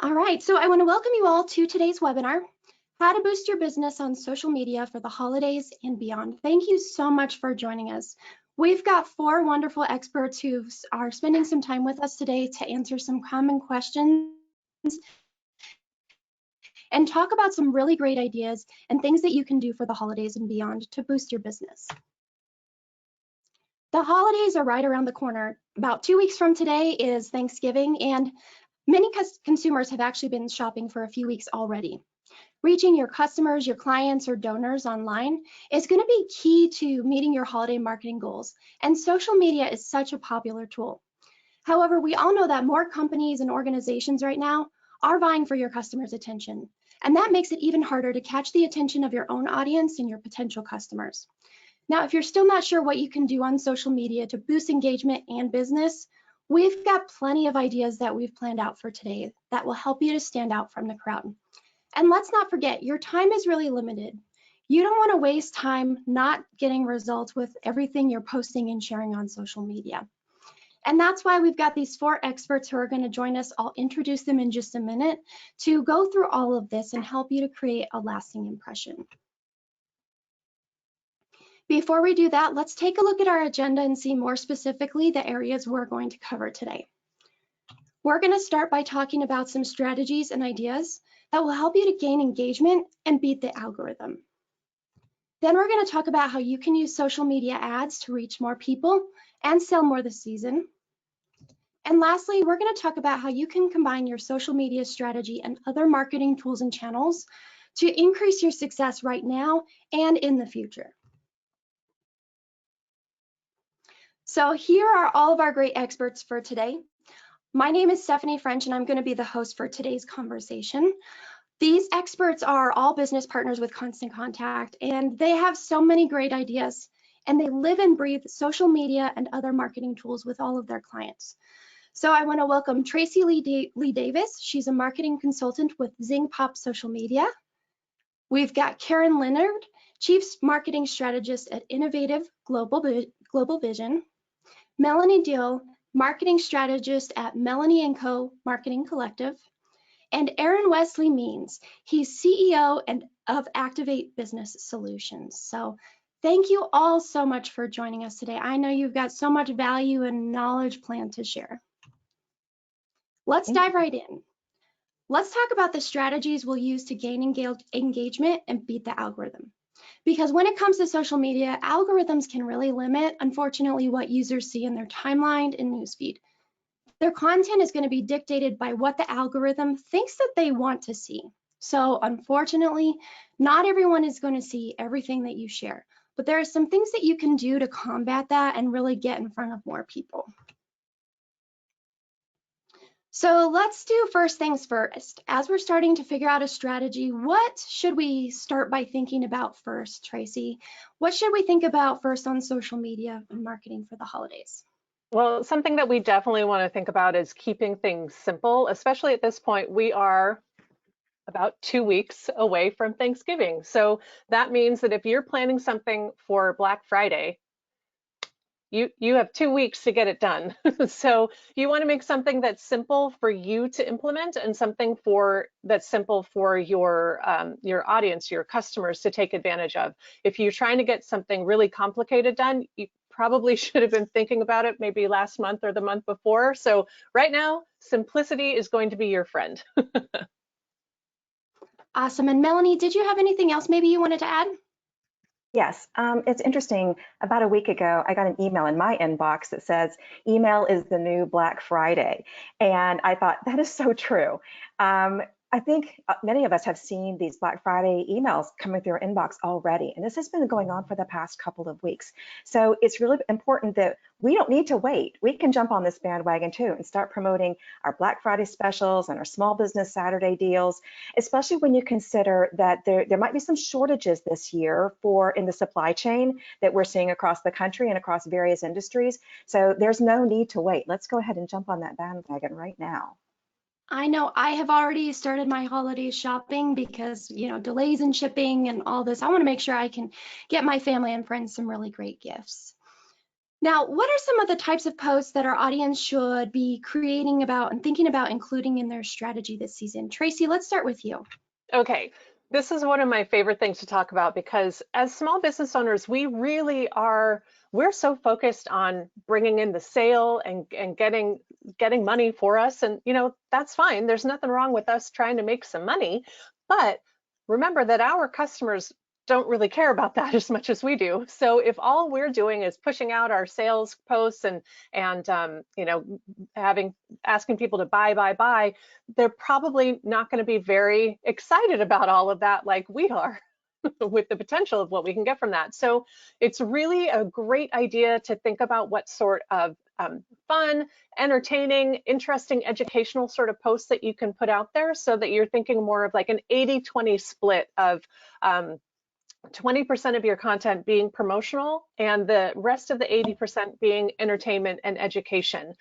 All right, so I want to welcome you all to today's webinar, How to Boost Your Business on Social Media for the Holidays and Beyond. Thank you so much for joining us. We've got four wonderful experts who are spending some time with us today to answer some common questions and talk about some really great ideas and things that you can do for the holidays and beyond to boost your business. The holidays are right around the corner. About 2 weeks from today is Thanksgiving, and many consumers have actually been shopping for a few weeks already. Reaching your customers, your clients, or donors online is going to be key to meeting your holiday marketing goals, and social media is such a popular tool. However, we all know that more companies and organizations right now are vying for your customers' attention, and that makes it even harder to catch the attention of your own audience and your potential customers. Now, if you're still not sure what you can do on social media to boost engagement and business, we've got plenty of ideas that we've planned out for today that will help you to stand out from the crowd. And let's not forget, your time is really limited. You don't want to waste time not getting results with everything you're posting and sharing on social media. And that's why we've got these four experts who are going to join us. I'll introduce them in just a minute to go through all of this and help you to create a lasting impression. Before we do that, let's take a look at our agenda and see more specifically the areas we're going to cover today. We're going to start by talking about some strategies and ideas that will help you to gain engagement and beat the algorithm. Then we're going to talk about how you can use social media ads to reach more people and sell more this season. And lastly, we're going to talk about how you can combine your social media strategy and other marketing tools and channels to increase your success right now and in the future. So here are all of our great experts for today. My name is Stephanie French, and I'm going to be the host for today's conversation. These experts are all business partners with Constant Contact, and they have so many great ideas, and they live and breathe social media and other marketing tools with all of their clients. So I want to welcome Tracy Lee Davis. She's a marketing consultant with Zing Pop Social Media. We've got Karen Leonard, Chief Marketing Strategist at Innovative Global Vision. Melanie Diehl, Marketing Strategist at Melanie & Co. Marketing Collective. And Aaron Wesley Means, he's CEO of Activate Business Solutions. So thank you all so much for joining us today. I know you've got so much value and knowledge planned to share. Let's dive right in. Let's talk about the strategies we'll use to gain engagement and beat the algorithm. Because when it comes to social media, algorithms can really limit, unfortunately, what users see in their timeline and newsfeed. Their content is going to be dictated by what the algorithm thinks that they want to see. So unfortunately, not everyone is going to see everything that you share, but there are some things that you can do to combat that and really get in front of more people. So let's do first things first. As we're starting to figure out a strategy, what should we start by thinking about first, Tracy? What should we think about first on social media and marketing for the holidays? Well, something that we definitely want to think about is keeping things simple, especially at this point. We are about 2 weeks away from Thanksgiving. So that means that if you're planning something for Black Friday, you have 2 weeks to get it done. So you want to make something that's simple for you to implement and something that's simple for your audience, your customers to take advantage of. If you're trying to get something really complicated done, you probably should have been thinking about it maybe last month or the month before. So right now, simplicity is going to be your friend. Awesome. And Melanie, did you have anything else maybe you wanted to add? Yes, it's interesting. About a week ago, I got an email in my inbox that says, email is the new Black Friday. And I thought, that is so true. I think many of us have seen these Black Friday emails coming through our inbox already, and this has been going on for the past couple of weeks. So it's really important that we don't need to wait. We can jump on this bandwagon too and start promoting our Black Friday specials and our Small Business Saturday deals, especially when you consider that there might be some shortages this year in the supply chain that we're seeing across the country and across various industries. So there's no need to wait. Let's go ahead and jump on that bandwagon right now. I know I have already started my holiday shopping because, delays in shipping and all this. I want to make sure I can get my family and friends some really great gifts. Now, what are some of the types of posts that our audience should be creating about and thinking about including in their strategy this season? Tracy, let's start with you. Okay, this is one of my favorite things to talk about because as small business owners, we're so focused on bringing in the sale and getting money for us. And, that's fine. There's nothing wrong with us trying to make some money. But remember that our customers don't really care about that as much as we do. So if all we're doing is pushing out our sales posts and asking people to buy, they're probably not going to be very excited about all of that like we are with the potential of what we can get from that. So it's really a great idea to think about what sort of fun, entertaining, interesting, educational sort of posts that you can put out there so that you're thinking more of like an 80-20 split of 20% of your content being promotional and the rest of the 80% being entertainment and education.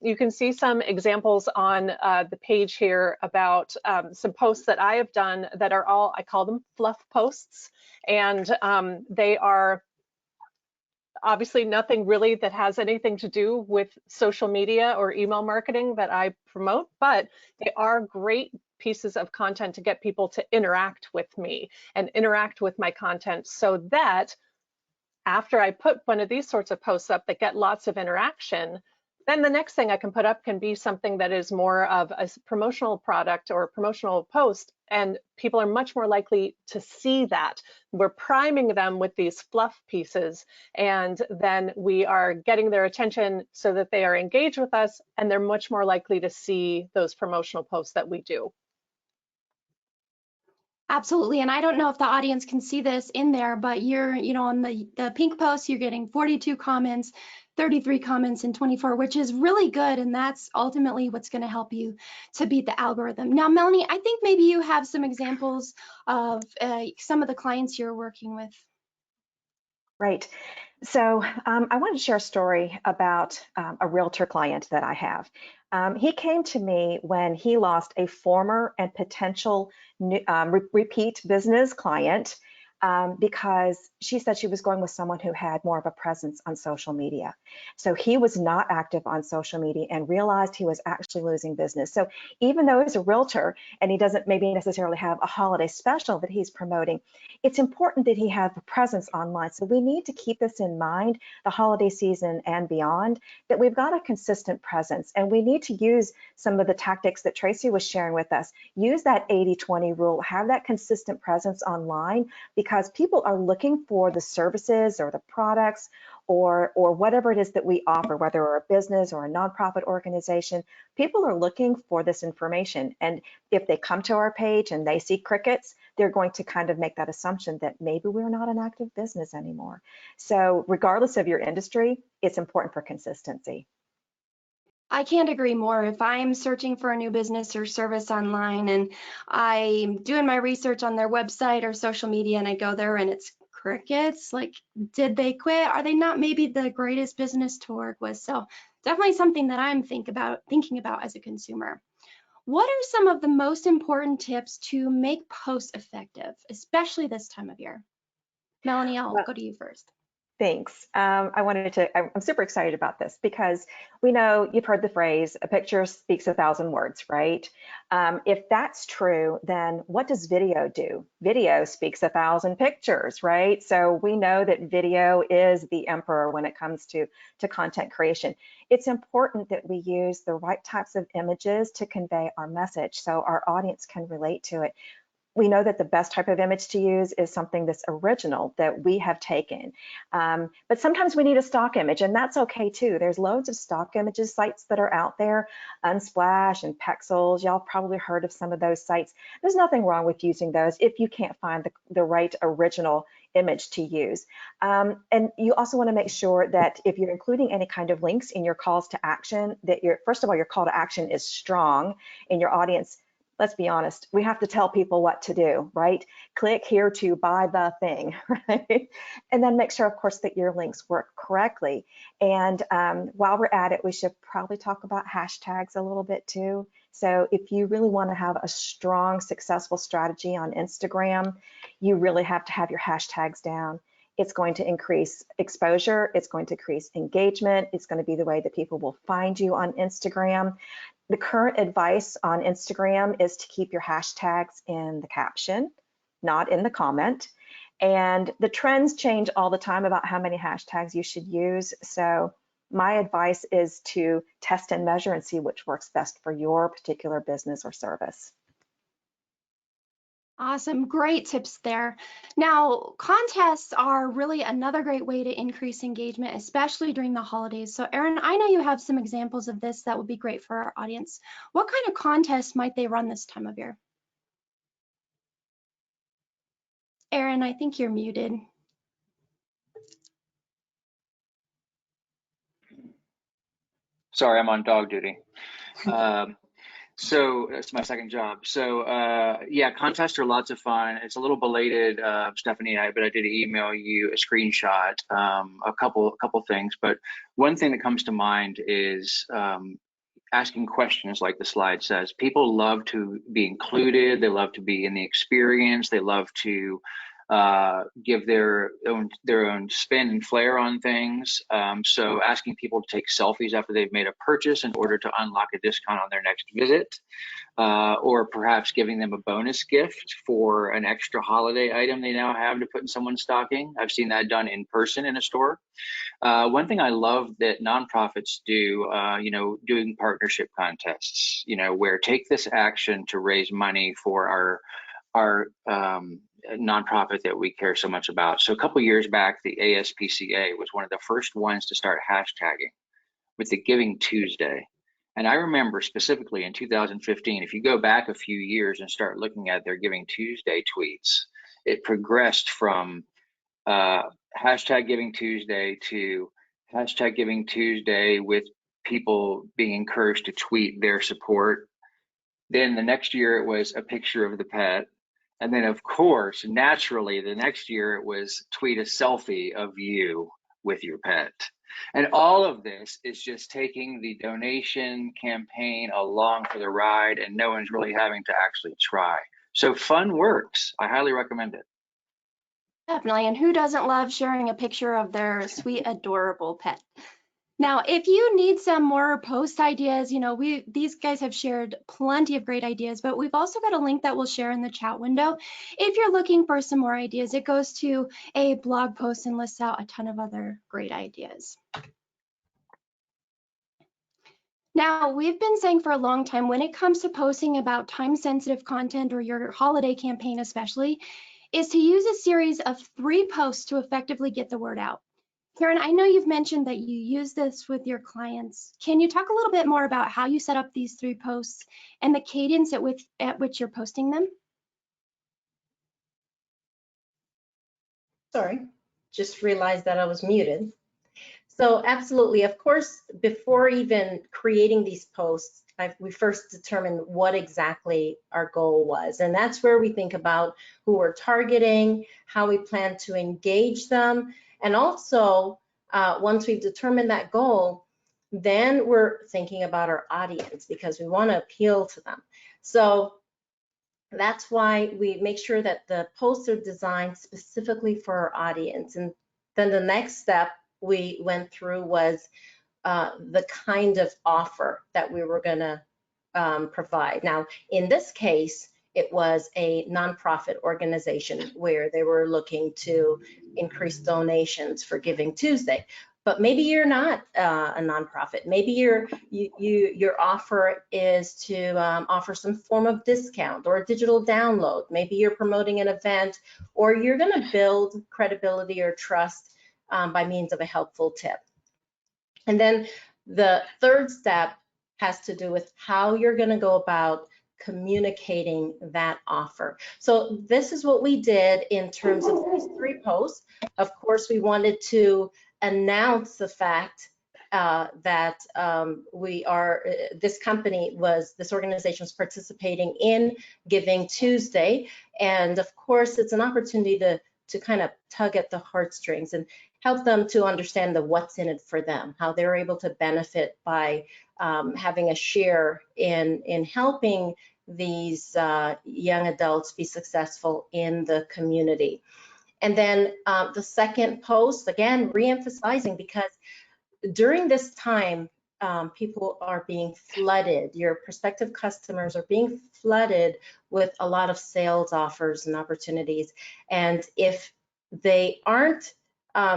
You can see some examples on the page here about some posts that I have done that are all, I call them fluff posts, and they are obviously nothing really that has anything to do with social media or email marketing that I promote, but they are great pieces of content to get people to interact with me and interact with my content so that after I put one of these sorts of posts up that get lots of interaction, then the next thing I can put up can be something that is more of a promotional product or a promotional post, and people are much more likely to see that. We're priming them with these fluff pieces, and then we are getting their attention so that they are engaged with us, and they're much more likely to see those promotional posts that we do. Absolutely, and I don't know if the audience can see this in there, but you're, on the pink post, you're getting 42 comments, 33 comments, and 24, which is really good, and that's ultimately what's going to help you to beat the algorithm. Now, Melanie, I think maybe you have some examples of some of the clients you're working with. Right. So I wanted to share a story about a realtor client that I have. He came to me when he lost a former and potential repeat business client because she said she was going with someone who had more of a presence on social media. So he was not active on social media and realized he was actually losing business. So even though he's a realtor and he doesn't maybe necessarily have a holiday special that he's promoting, it's important that he have a presence online. So we need to keep this in mind, the holiday season and beyond, that we've got a consistent presence, and we need to use some of the tactics that Tracy was sharing with us. Use that 80-20 rule, have that consistent presence online, because people are looking for the services or the products or whatever it is that we offer, whether we're a business or a nonprofit organization. People are looking for this information, and if they come to our page and they see crickets, they're going to kind of make that assumption that maybe we're not an active business anymore. So regardless of your industry, it's important for consistency. I can't agree more. If I'm searching for a new business or service online and I'm doing my research on their website or social media and I go there and it's crickets, like, did they quit? Are they not maybe the greatest business to work with? So definitely something that I'm thinking about as a consumer. What are some of the most important tips to make posts effective, especially this time of year? Melanie, I'll go to you first. Thanks. I'm super excited about this because we know you've heard the phrase, a picture speaks 1,000 words, right? If that's true, then what does video do? Video speaks 1,000 pictures, right? So we know that video is the emperor when it comes to content creation. It's important that we use the right types of images to convey our message so our audience can relate to it. We know that the best type of image to use is something that's original, that we have taken. But sometimes we need a stock image, and that's okay too. There's loads of stock images sites that are out there, Unsplash and Pexels. Y'all probably heard of some of those sites. There's nothing wrong with using those if you can't find the right original image to use. And you also want to make sure that if you're including any kind of links in your calls to action, that first of all, your call to action is strong in your audience. Let's be honest, we have to tell people what to do, right? Click here to buy the thing, right? And then make sure, of course, that your links work correctly. And while we're at it, we should probably talk about hashtags a little bit too. So if you really want to have a strong, successful strategy on Instagram, you really have to have your hashtags down. It's going to increase exposure. It's going to increase engagement. It's going to be the way that people will find you on Instagram. The current advice on Instagram is to keep your hashtags in the caption, not in the comment. And the trends change all the time about how many hashtags you should use. So my advice is to test and measure and see which works best for your particular business or service. Awesome, great tips there. Now, contests are really another great way to increase engagement, especially during the holidays. So Erin, I know you have some examples of this that would be great for our audience. What kind of contests might they run this time of year? Erin, I think you're muted. Sorry, I'm on dog duty. So it's my second job. So yeah, contests are lots of fun. It's a little belated, Stephanie, but I did email you a screenshot, a couple things. But one thing that comes to mind is asking questions like the slide says. People love to be included. They love to be in the experience. They love to give their own spin and flair on things. So asking people to take selfies after they've made a purchase in order to unlock a discount on their next visit, or perhaps giving them a bonus gift for an extra holiday item they now have to put in someone's stocking. I've seen that done in person in a store. One thing I love that nonprofits do, doing partnership contests, where take this action to raise money for our nonprofit that we care so much about. So a couple of years back, the ASPCA was one of the first ones to start hashtagging with the Giving Tuesday. And I remember specifically in 2015, if you go back a few years and start looking at their Giving Tuesday tweets, it progressed from hashtag Giving Tuesday to hashtag Giving Tuesday with people being encouraged to tweet their support. Then the next year it was a picture of the pet. And then, of course, naturally, the next year it was tweet a selfie of you with your pet. And all of this is just taking the donation campaign along for the ride, and no one's really having to actually try. So fun works. I highly recommend it. Definitely, and who doesn't love sharing a picture of their sweet, adorable pet? Now, if you need some more post ideas, these guys have shared plenty of great ideas, but we've also got a link that we'll share in the chat window. If you're looking for some more ideas, it goes to a blog post and lists out a ton of other great ideas. Now, we've been saying for a long time, when it comes to posting about time-sensitive content or your holiday campaign especially, is to use a series of 3 posts to effectively get the word out. Karen, I know you've mentioned that you use this with your clients. Can you talk a little bit more about how you set up these 3 posts and the cadence at which you're posting them? Sorry, just realized that I was muted. So absolutely, of course, before even creating these posts, we first determined what exactly our goal was. And that's where we think about who we're targeting, how we plan to engage them. And also, once we've determined that goal, then we're thinking about our audience because we want to appeal to them. So that's why we make sure that the posts are designed specifically for our audience. And then the next step we went through was the kind of offer that we were going to provide. Now, in this case, it was a nonprofit organization where they were looking to increase donations for Giving Tuesday. But maybe you're not a nonprofit. Maybe your offer is to offer some form of discount or a digital download. Maybe you're promoting an event, or you're going to build credibility or trust by means of a helpful tip. And then the third step has to do with how you're going to go about communicating that offer. So this is what we did in terms of these 3 posts. Of course, we wanted to announce the fact that this organization was participating in Giving Tuesday. And of course, it's an opportunity to kind of tug at the heartstrings and help them to understand the what's in it for them, how they're able to benefit by having a share in helping these young adults be successful in the community. And then the second post, again, re-emphasizing, because during this time, people are being flooded. Your prospective customers are being flooded with a lot of sales offers and opportunities. And if they aren't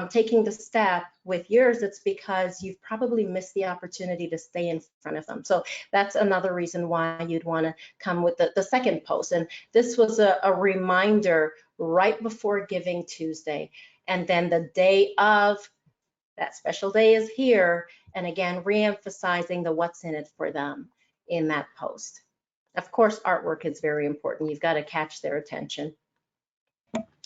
taking the step with yours, it's because you've probably missed the opportunity to stay in front of them. So that's another reason why you'd want to come with the second post. And this was a reminder right before Giving Tuesday. And then the day of, that special day is here. And again, re-emphasizing the what's in it for them in that post. Of course, artwork is very important. You've got to catch their attention.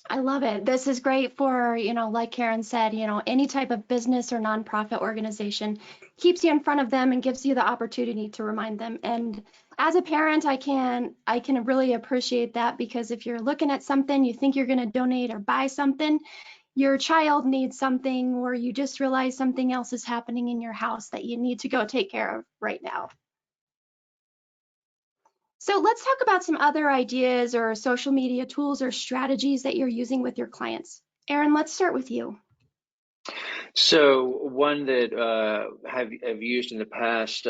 I love it. This is great for, like Karen said, any type of business or nonprofit organization keeps you in front of them and gives you the opportunity to remind them. And as a parent, I can really appreciate that, because if you're looking at something, you think you're going to donate or buy something, your child needs something, or you just realize something else is happening in your house that you need to go take care of right now. So let's talk about some other ideas or social media tools or strategies that you're using with your clients. Aaron, let's start with you. So one that I've used in the past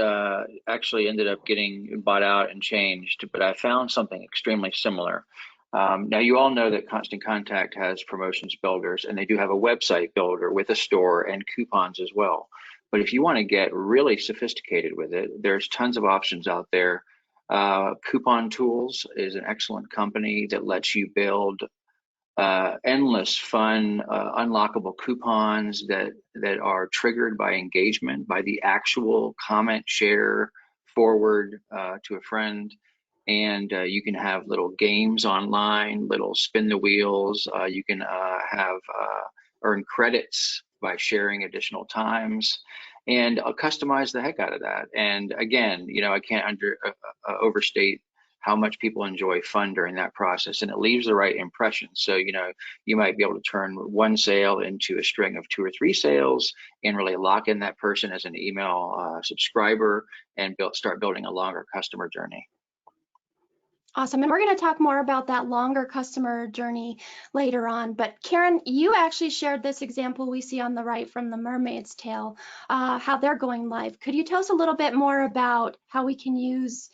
actually ended up getting bought out and changed, but I found something extremely similar. Now, you all know that Constant Contact has promotions builders, and they do have a website builder with a store and coupons as well. But if you want to get really sophisticated with it, there's tons of options out there. Coupon Tools is an excellent company that lets you build endless fun, unlockable coupons that are triggered by engagement, by the actual comment, share, forward to a friend. And you can have little games online, little spin the wheels. You can earn credits by sharing additional times, and customize the heck out of that. And again, I can't overstate how much people enjoy fun during that process, and it leaves the right impression. So, you might be able to turn one sale into a string of 2 or 3 sales and really lock in that person as an email subscriber and start building a longer customer journey. Awesome. And we're going to talk more about that longer customer journey later on. But Karen, you actually shared this example we see on the right from The Mermaid's Tale, how they're going live. Could you tell us a little bit more about how we can use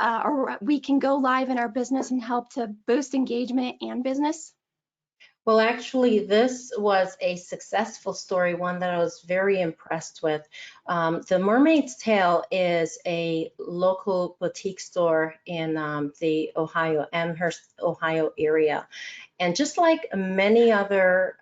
or we can go live in our business and help to boost engagement and business? Well, actually, this was a successful story, one that I was very impressed with. The Mermaid's Tale is a local boutique store in the Amherst, Ohio area. And just like many other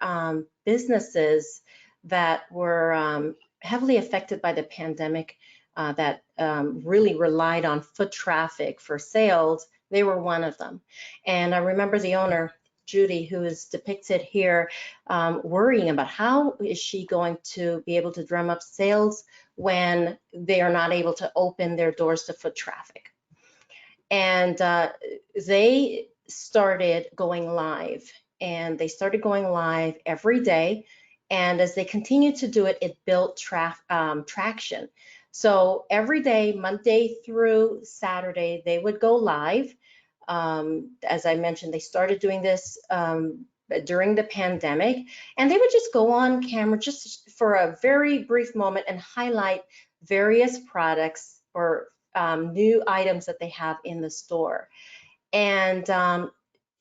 businesses that were heavily affected by the pandemic, that really relied on foot traffic for sales, they were one of them. And I remember the owner, Judy, who is depicted here, worrying about how is she going to be able to drum up sales when they are not able to open their doors to foot traffic. And they started going live, and they started going live every day. And as they continued to do it, it built traction. So every day, Monday through Saturday, they would go live. As I mentioned, they started doing this during the pandemic, and they would just go on camera just for a very brief moment and highlight various products or new items that they have in the store. And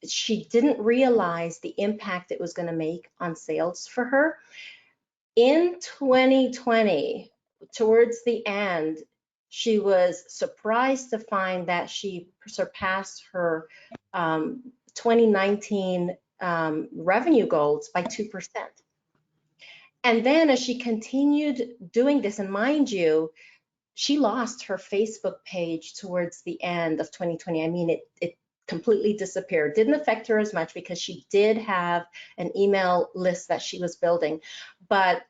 she didn't realize the impact it was going to make on sales for her. In 2020, towards the end, she was surprised to find that she surpassed her 2019 revenue goals by 2%. And then as she continued doing this, and mind you, she lost her Facebook page towards the end of 2020. I mean, it completely disappeared. Didn't affect her as much because she did have an email list that she was building. But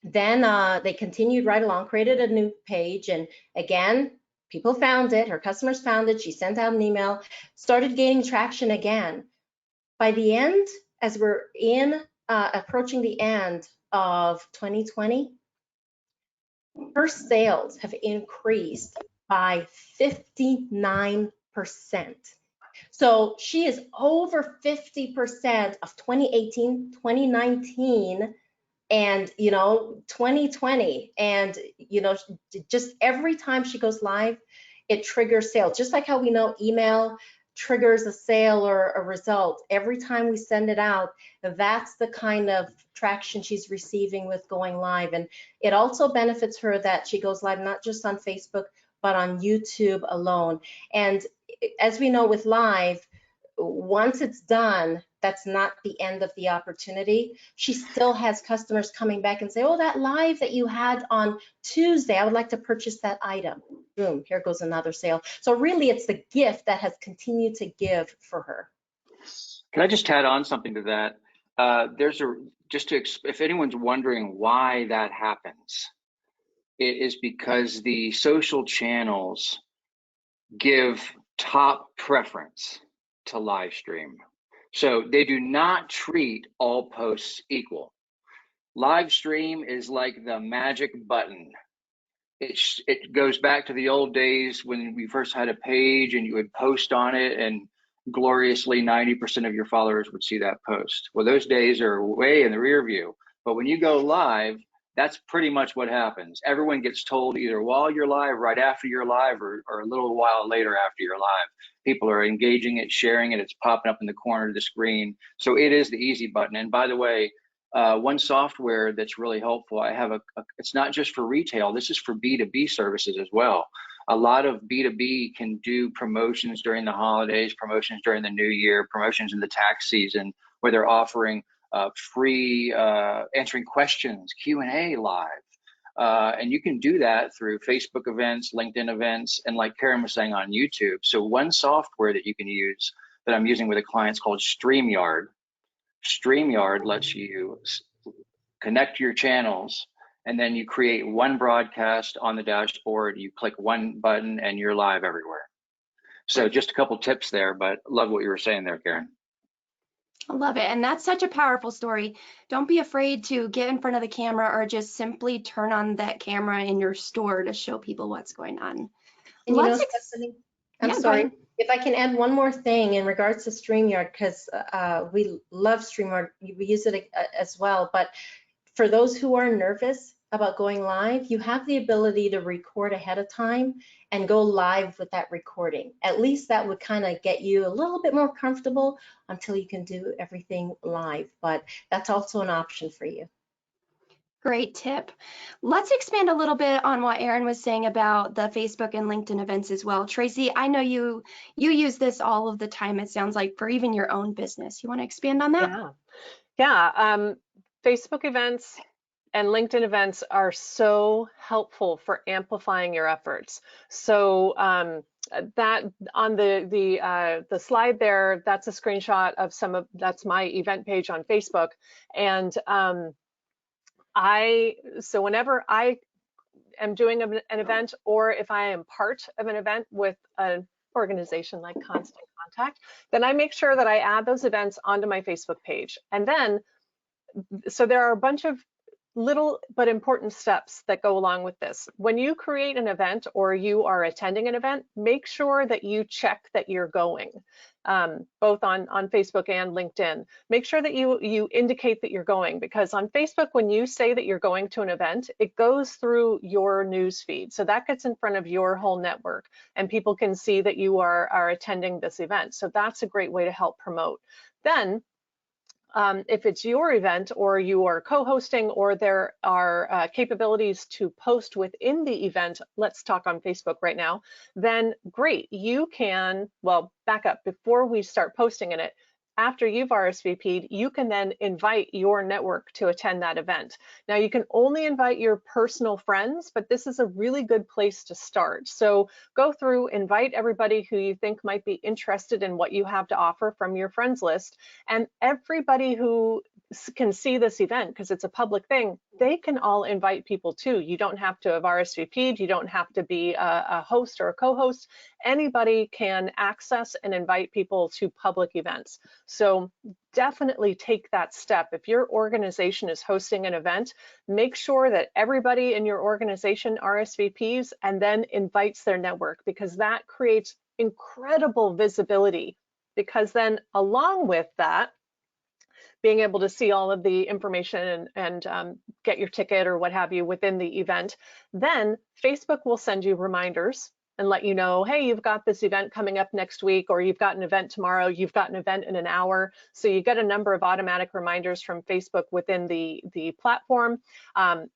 then they continued right along, created a new page, and again, people found it, her customers found it, she sent out an email, started gaining traction again. By the end, as we're approaching the end of 2020, her sales have increased by 59%. So she is over 50% of 2018, 2019, and 2020, and just every time she goes live, it triggers sales. Just like how we know email triggers a sale or a result, every time we send it out, that's the kind of traction she's receiving with going live. And it also benefits her that she goes live not just on Facebook, but on YouTube alone. And as we know with live, once it's done, that's not the end of the opportunity. She still has customers coming back and say, oh, that live that you had on Tuesday, I would like to purchase that item. Boom, here goes another sale. So really, it's the gift that has continued to give for her. Can I just add on something to that? If anyone's wondering why that happens, it is because the social channels give top preference to live stream. So they do not treat all posts equal. Live stream is like the magic button. It goes back to the old days when we first had a page and you would post on it and gloriously 90% of your followers would see that post. Well, those days are way in the rear view. But when you go live, that's pretty much what happens. Everyone gets told either while you're live, right after you're live, or a little while later after you're live. People are engaging it, sharing it, it's popping up in the corner of the screen. So it is the easy button. And by the way, one software that's really helpful, I have it's not just for retail, this is for B2B services as well. A lot of B2B can do promotions during the holidays, promotions during the new year, promotions in the tax season, where they're offering free answering questions, Q&A live. And you can do that through Facebook events, LinkedIn events, and like Karen was saying, on YouTube. So one software that you can use that I'm using with a client is called StreamYard. StreamYard lets you connect your channels, and then you create one broadcast on the dashboard. You click one button and you're live everywhere. So just a couple tips there, but love what you were saying there, Karen. I love it. And that's such a powerful story. Don't be afraid to get in front of the camera or just simply turn on that camera in your store to show people what's going on. And Stephanie, I'm sorry, if I can add one more thing in regards to StreamYard, because we love StreamYard, we use it as well. But for those who are nervous about going live, you have the ability to record ahead of time and go live with that recording. At least that would kind of get you a little bit more comfortable until you can do everything live. But that's also an option for you. Great tip. Let's expand a little bit on what Erin was saying about the Facebook and LinkedIn events as well. Tracy, I know you use this all of the time, it sounds like, for even your own business. You want to expand on that? Yeah. Facebook events and LinkedIn events are so helpful for amplifying your efforts. So that on the slide there, that's a screenshot of that's my event page on Facebook. And so whenever I am doing an event, or if I am part of an event with an organization like Constant Contact, then I make sure that I add those events onto my Facebook page. And then, so there are a bunch of little but important steps that go along with this. When you create an event or you are attending an event, make sure that you check that you're going, both on Facebook and LinkedIn. Make sure that you indicate that you're going, because on Facebook, when you say that you're going to an event, it goes through your news feed. So that gets in front of your whole network and people can see that you are attending this event. So that's a great way to help promote. Then, if it's your event or you are co-hosting, or there are capabilities to post within the event, let's talk on Facebook right now, then great. You can, well, back up before we start posting in it. After you've RSVP'd, you can then invite your network to attend that event. Now, you can only invite your personal friends, but this is a really good place to start. So go through, invite everybody who you think might be interested in what you have to offer from your friends list, and everybody who can see this event, because it's a public thing, they can all invite people too. You don't have to have RSVP'd, you don't have to be a host or a co-host. Anybody can access and invite people to public events. So definitely take that step. If your organization is hosting an event, make sure that everybody in your organization RSVPs and then invites their network, because that creates incredible visibility because then along with that, being able to see all of the information and get your ticket or what have you within the event, then Facebook will send you reminders and let you know, hey, you've got this event coming up next week, or you've got an event tomorrow, you've got an event in an hour. So you get a number of automatic reminders from Facebook within the platform.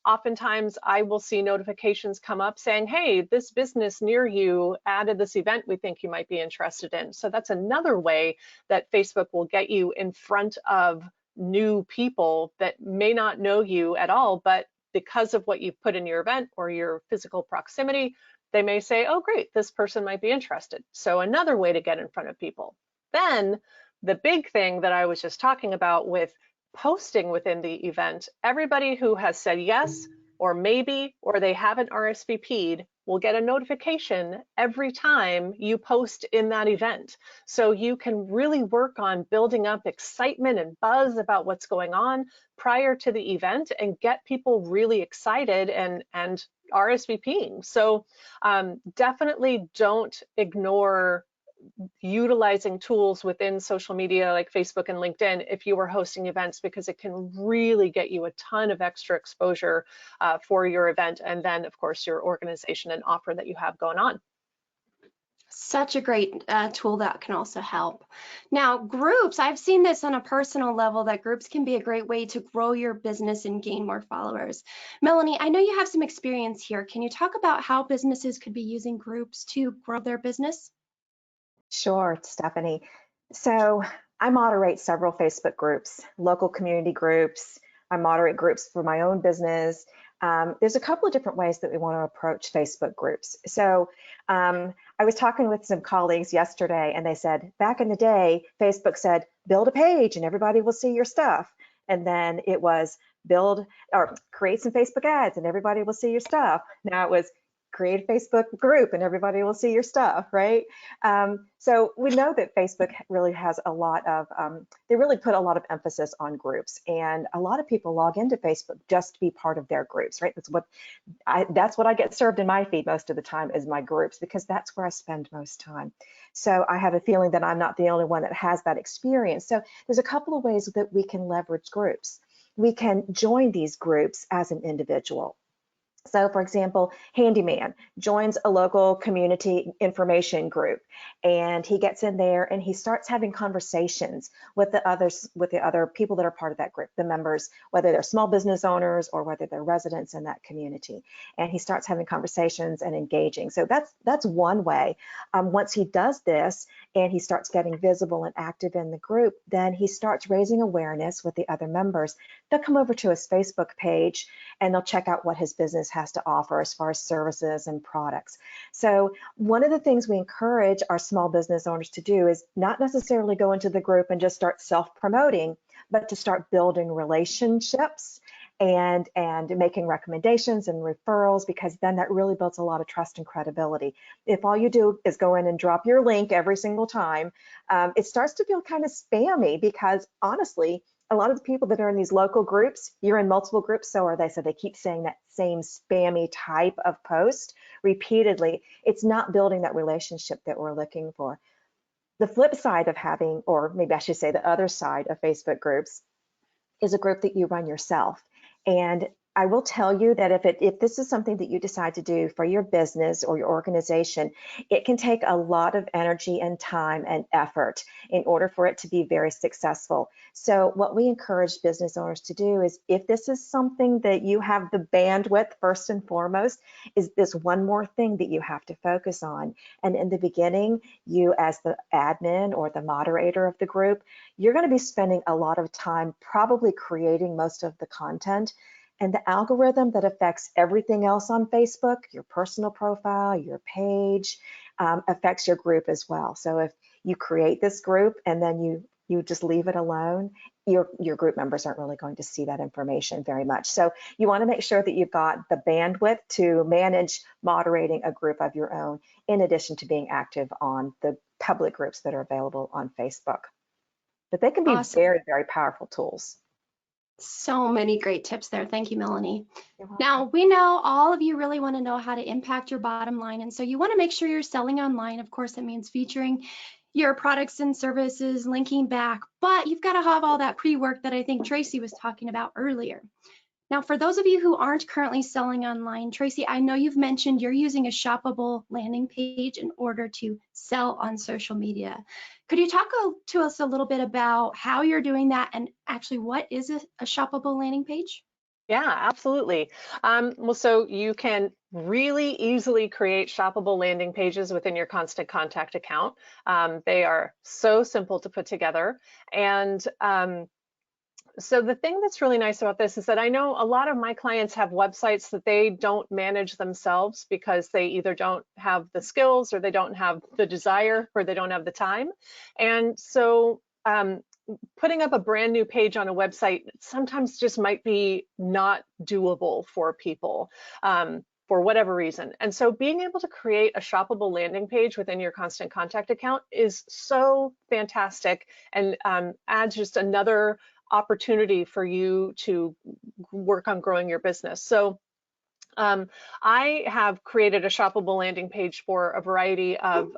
Oftentimes I will see notifications come up saying, hey, this business near you added this event we think you might be interested in. So that's another way that Facebook will get you in front of new people that may not know you at all, but because of what you've put in your event or your physical proximity, they may say, oh, great, this person might be interested. So another way to get in front of people. Then the big thing that I was just talking about with posting within the event, everybody who has said yes or maybe, or they haven't RSVP'd, will get a notification every time you post in that event. So you can really work on building up excitement and buzz about what's going on prior to the event and get people really excited and RSVPing. So definitely don't ignore utilizing tools within social media like Facebook and LinkedIn if you are hosting events, because it can really get you a ton of extra exposure for your event, and then of course your organization and offer that you have going on. Such a great tool that can also help. Now, groups, I've seen this on a personal level, that groups can be a great way to grow your business and gain more followers. Melanie, I know you have some experience here. Can you talk about how businesses could be using groups to grow their business? Sure, Stephanie. So I moderate several Facebook groups, local community groups. I moderate groups for my own business. There's a couple of different ways that we want to approach Facebook groups. So I was talking with some colleagues yesterday, and they said, back in the day, Facebook said, build a page and everybody will see your stuff. And then it was build or create some Facebook ads and everybody will see your stuff. Now it was create a Facebook group and everybody will see your stuff, right? So we know that Facebook really has a lot of, they really put a lot of emphasis on groups, and a lot of people log into Facebook just to be part of their groups, right? That's what I get served in my feed most of the time, is my groups, because that's where I spend most time. So I have a feeling that I'm not the only one that has that experience. So there's a couple of ways that we can leverage groups. We can join these groups as an individual. So for example, Handyman joins a local community information group, and he gets in there and he starts having conversations with the other people that are part of that group, the members, whether they're small business owners or whether they're residents in that community. And he starts having conversations and engaging. So that's one way. Once he does this and he starts getting visible and active in the group, then he starts raising awareness with the other members. They'll come over to his Facebook page and they'll check out what his business has to offer as far as services and products. So one of the things we encourage our small business owners to do is not necessarily go into the group and just start self-promoting, but to start building relationships and making recommendations and referrals, because then that really builds a lot of trust and credibility. If all you do is go in and drop your link every single time, it starts to feel kind of spammy, because honestly, a lot of the people that are in these local groups, you're in multiple groups, so are they. So they keep saying that same spammy type of post repeatedly. It's not building that relationship that we're looking for. The flip side of having, or maybe I should say the other side of Facebook groups, is a group that you run yourself. And I will tell you that if this is something that you decide to do for your business or your organization, it can take a lot of energy and time and effort in order for it to be very successful. So what we encourage business owners to do is, if this is something that you have the bandwidth, first and foremost, is this one more thing that you have to focus on. And in the beginning, you as the admin or the moderator of the group, you're going to be spending a lot of time probably creating most of the content. And the algorithm that affects everything else on Facebook, your personal profile, your page, affects your group as well. So if you create this group and then you just leave it alone, your group members aren't really going to see that information very much. So you want to make sure that you've got the bandwidth to manage moderating a group of your own, in addition to being active on the public groups that are available on Facebook. But they can be Awesome. very, very powerful tools. So many great tips there. Thank you, Melanie. Now, we know all of you really want to know how to impact your bottom line. And so you want to make sure you're selling online. Of course, that means featuring your products and services, linking back, but you've got to have all that pre-work that I think Tracy was talking about earlier. Now, for those of you who aren't currently selling online, Tracy, I know you've mentioned you're using a shoppable landing page in order to sell on social media. Could you talk to us a little bit about how you're doing that and actually what is a shoppable landing page? Yeah, absolutely. Well, so you can really easily create shoppable landing pages within your Constant Contact account. They are so simple to put together. And so the thing that's really nice about this is that I know a lot of my clients have websites that they don't manage themselves because they either don't have the skills or they don't have the desire or they don't have the time. And so putting up a brand new page on a website sometimes just might be not doable for people for whatever reason. And so being able to create a shoppable landing page within your Constant Contact account is so fantastic and adds just another opportunity for you to work on growing your business. So I have created a shoppable landing page for a variety of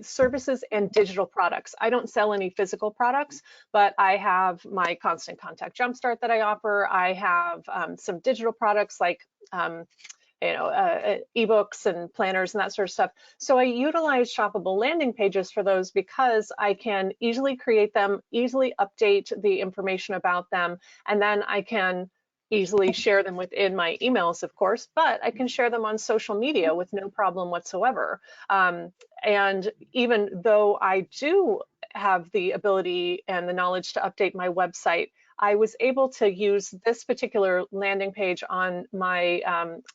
services and digital products. I don't sell any physical products, but I have my Constant Contact Jumpstart that I offer. I have some digital products like ebooks and planners and that sort of stuff. So I utilize shoppable landing pages for those because I can easily create them, easily update the information about them, and then I can easily share them within my emails, of course, but I can share them on social media with no problem whatsoever. And even though I do have the ability and the knowledge to update my website, I was able to use this particular landing page on my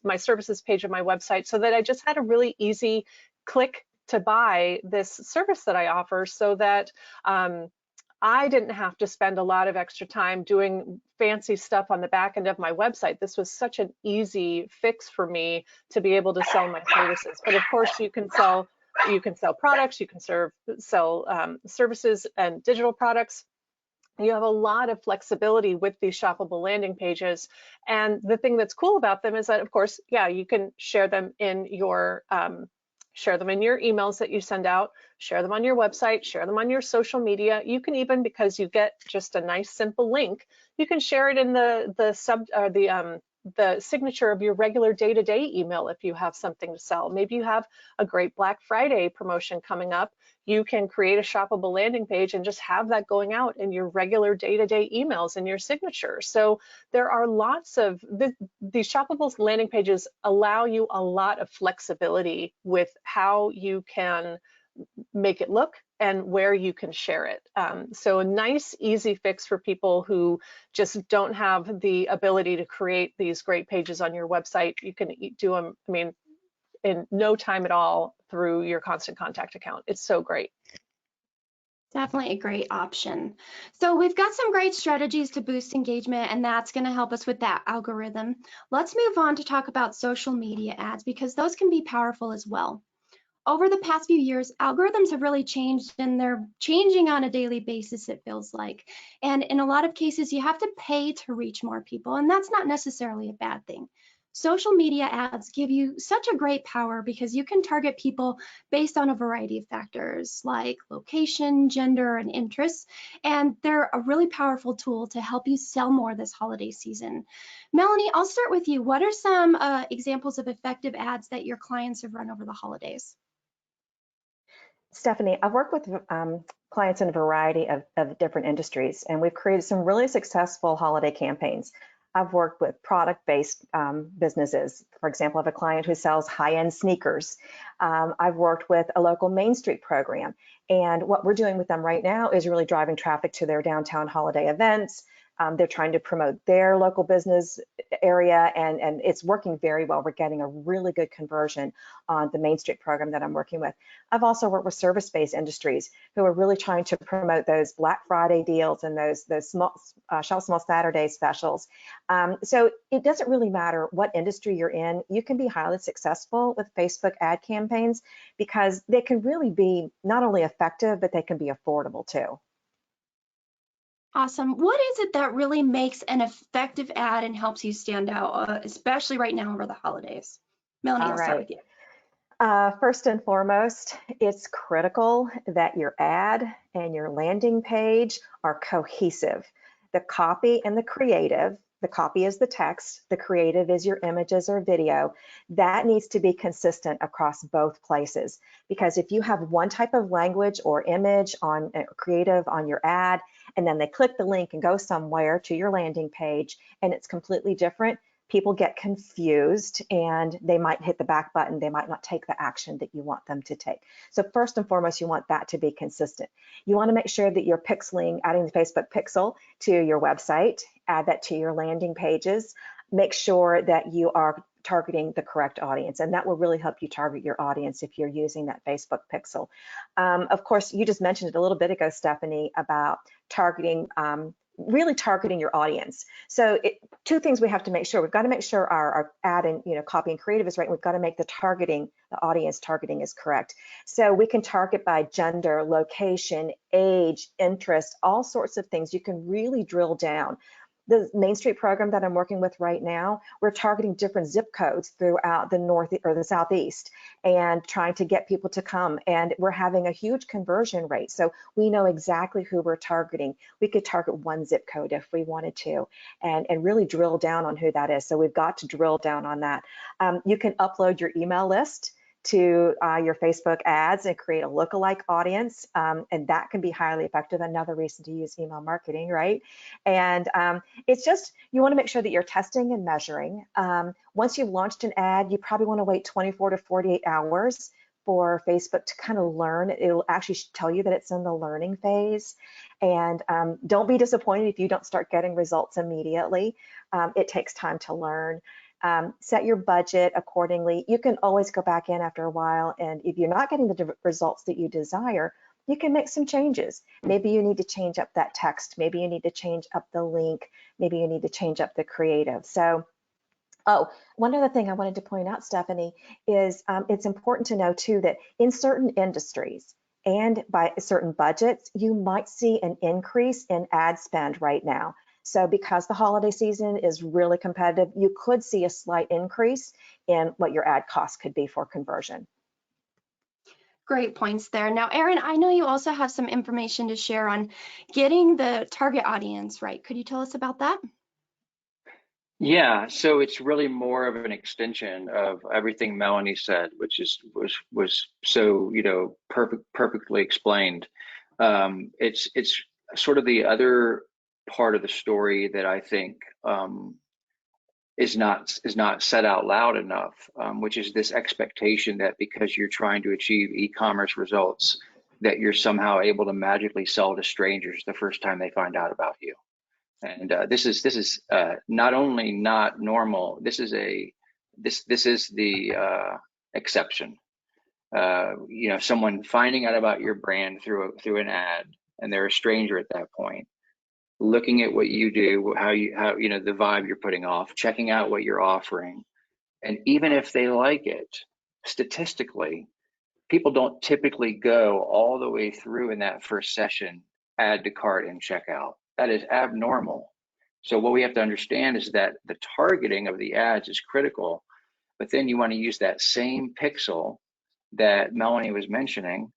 my services page of my website so that I just had a really easy click to buy this service that I offer, so that I didn't have to spend a lot of extra time doing fancy stuff on the back end of my website. This was such an easy fix for me to be able to sell my services. But of course, you can sell products, you can sell services and digital products. You have a lot of flexibility with these shoppable landing pages. And the thing that's cool about them is that, of course, yeah, you can share them in your emails that you send out, share them on your website, share them on your social media. You can even, because you get just a nice simple link, you can share it in the signature of your regular day-to-day email if you have something to sell. Maybe you have a great Black Friday promotion coming up. You can create a shoppable landing page and just have that going out in your regular day-to-day emails and your signature. So there are lots of these shoppable landing pages allow you a lot of flexibility with how you can make it look and where you can share it. So a nice, easy fix for people who just don't have the ability to create these great pages on your website. You can do them, I mean, in no time at all through your Constant Contact account. It's so great. Definitely a great option. So we've got some great strategies to boost engagement, and that's going to help us with that algorithm. Let's move on to talk about social media ads, because those can be powerful as well. Over the past few years, algorithms have really changed, and they're changing on a daily basis, it feels like. And in a lot of cases, you have to pay to reach more people, and that's not necessarily a bad thing. Social media ads give you such a great power because you can target people based on a variety of factors like location, gender, and interests, and they're a really powerful tool to help you sell more this holiday season. Melanie, I'll start with you. What are some examples of effective ads that your clients have run over the holidays? Stephanie, I've worked with clients in a variety of different industries, and we've created some really successful holiday campaigns. I've worked with product-based businesses. For example, I have a client who sells high-end sneakers. I've worked with a local Main Street program, and what we're doing with them right now is really driving traffic to their downtown holiday events. They're trying to promote their local business area, and it's working very well. We're getting a really good conversion on the Main Street program that I'm working with. I've also worked with service-based industries who are really trying to promote those Black Friday deals and those small Shop Small Saturday specials. So it doesn't really matter what industry you're in. You can be highly successful with Facebook ad campaigns because they can really be not only effective, but they can be affordable too. Awesome. What is it that really makes an effective ad and helps you stand out, especially right now over the holidays? Melanie, I'll start with you. First and foremost, it's critical that your ad and your landing page are cohesive. The copy and the creative, the copy is the text, the creative is your images or video. That needs to be consistent across both places, because if you have one type of language or image on creative on your ad, and then they click the link and go somewhere to your landing page and it's completely different, people get confused and they might hit the back button. They might not take the action that you want them to take. So first and foremost, you want that to be consistent. You want to make sure that you're pixeling, adding the Facebook pixel to your website, add that to your landing pages. Make sure that you are targeting the correct audience, and that will really help you target your audience if you're using that Facebook pixel. Of course, you just mentioned it a little bit ago, Stephanie, about targeting, really targeting your audience. So two things we have to make sure. We've got to make sure our ad and copy and creative is right. We've got to make the audience targeting is correct. So we can target by gender, location, age, interest, all sorts of things. You can really drill down. The Main Street program that I'm working with right now, we're targeting different zip codes throughout the North or the Southeast and trying to get people to come. And we're having a huge conversion rate. So we know exactly who we're targeting. We could target one zip code if we wanted to and really drill down on who that is. So we've got to drill down on that. You can upload your email list to your Facebook ads and create a lookalike audience, and that can be highly effective. Another reason to use email marketing, right? And it's just, you want to make sure that you're testing and measuring. Once you've launched an ad, you probably want to wait 24 to 48 hours for Facebook to kind of learn. It'll actually tell you that it's in the learning phase. And don't be disappointed if you don't start getting results immediately. It takes time to learn. Set your budget accordingly. You can always go back in after a while, and if you're not getting the results that you desire, you can make some changes. Maybe you need to change up that text. Maybe you need to change up the link. Maybe you need to change up the creative. So, one other thing I wanted to point out, Stephanie, is it's important to know too that in certain industries and by certain budgets, you might see an increase in ad spend right now. So because the holiday season is really competitive, you could see a slight increase in what your ad cost could be for conversion. Great points there. Now, Erin, I know you also have some information to share on getting the target audience right. Could you tell us about that? Yeah, so it's really more of an extension of everything Melanie said, which was so perfectly explained. It's sort of the other part of the story that I think is not said out loud enough, which is this expectation that because you're trying to achieve e-commerce results, that you're somehow able to magically sell to strangers the first time they find out about you. And this is not only not normal. This is the exception. Someone finding out about your brand through an ad, and they're a stranger at that point, looking at what you do, how the vibe you're putting off, checking out what you're offering, and even if they like it, statistically, people don't typically go all the way through in that first session, add to cart and checkout. That is abnormal. So what we have to understand is that the targeting of the ads is critical, but then you want to use that same pixel that Melanie was mentioning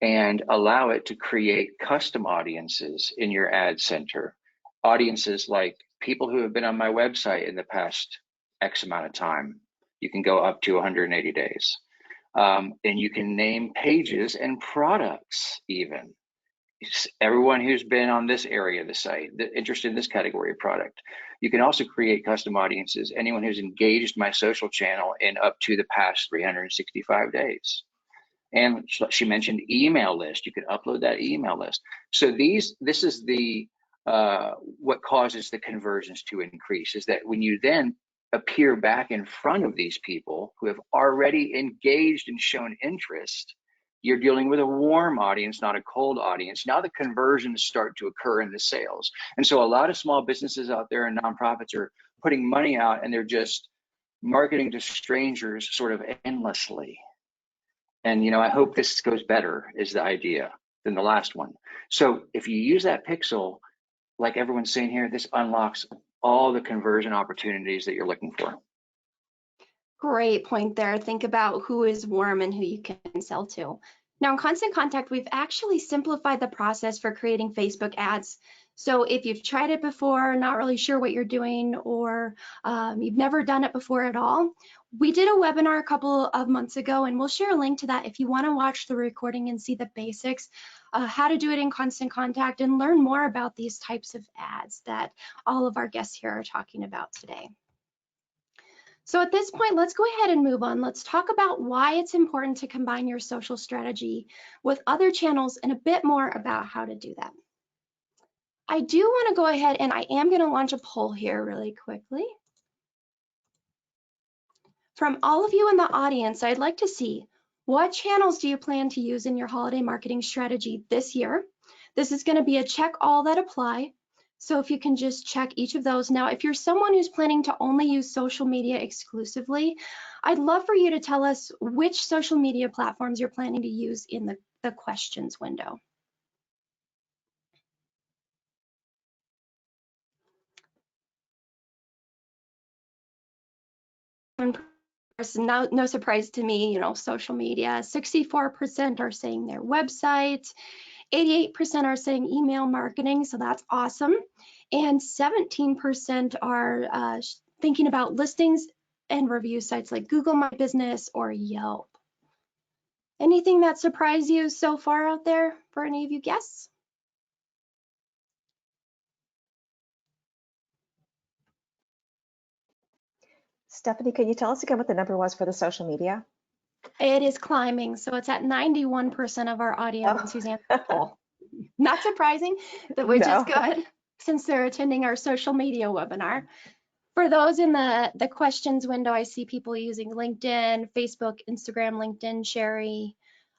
and allow it to create custom audiences in your ad center. Audiences like people who have been on my website in the past X amount of time. You can go up to 180 days. And you can name pages and products even. Everyone who's been on this area of the site, interested in this category of product. You can also create custom audiences, anyone who's engaged my social channel in up to the past 365 days. And she mentioned email list. You could upload that email list. So this is the what causes the conversions to increase, is that when you then appear back in front of these people who have already engaged and shown interest, you're dealing with a warm audience, not a cold audience. Now the conversions start to occur in the sales. And so a lot of small businesses out there and nonprofits are putting money out and they're just marketing to strangers sort of endlessly. And I hope this goes better, is the idea, than the last one. So if you use that pixel, like everyone's saying here, this unlocks all the conversion opportunities that you're looking for. Great point there. Think about who is warm and who you can sell to. Now, in Constant Contact, we've actually simplified the process for creating Facebook ads. So if you've tried it before, not really sure what you're doing, or you've never done it before at all, we did a webinar a couple of months ago, and we'll share a link to that if you want to watch the recording and see the basics, how to do it in Constant Contact and learn more about these types of ads that all of our guests here are talking about today. So at this point, let's go ahead and move on. Let's talk about why it's important to combine your social strategy with other channels and a bit more about how to do that. I do want to go ahead and I am going to launch a poll here really quickly. From all of you in the audience, I'd like to see what channels do you plan to use in your holiday marketing strategy this year? This is going to be a check all that apply. So if you can just check each of those. Now, if you're someone who's planning to only use social media exclusively, I'd love for you to tell us which social media platforms you're planning to use in the questions window. No surprise to me, social media. 64% are saying their website. 88% are saying email marketing, so that's awesome. And 17% are thinking about listings and review sites like Google My Business or Yelp. Anything that surprised you so far out there for any of you guests? Stephanie, can you tell us again what the number was for the social media? It is climbing, so it's at 91% of our audience who's answered the poll. Not surprising, but which is good since they're attending our social media webinar. For those in the questions window, I see people using LinkedIn, Facebook, Instagram, LinkedIn, Sherry.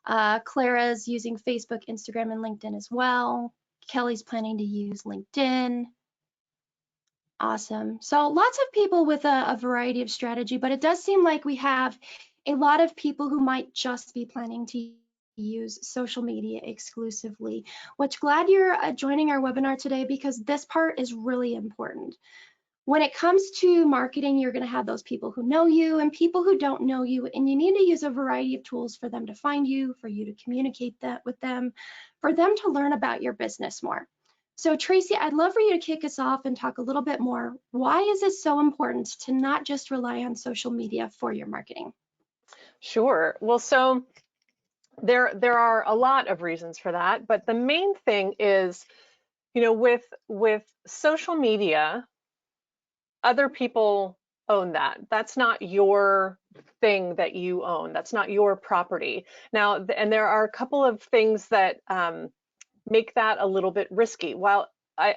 Clara's using Facebook, Instagram, and LinkedIn as well. Kelly's planning to use LinkedIn. Awesome. So lots of people with a variety of strategy, but it does seem like we have a lot of people who might just be planning to use social media exclusively, which glad you're joining our webinar today because this part is really important. When it comes to marketing, you're going to have those people who know you and people who don't know you, and you need to use a variety of tools for them to find you, for you to communicate that with them, for them to learn about your business more. So Tracy, I'd love for you to kick us off and talk a little bit more. Why is it so important to not just rely on social media for your marketing? Sure. Well, so there are a lot of reasons for that, but the main thing is, with social media, other people own that. That's not your thing that you own. That's not your property. Now, and there are a couple of things that make that a little bit risky. While I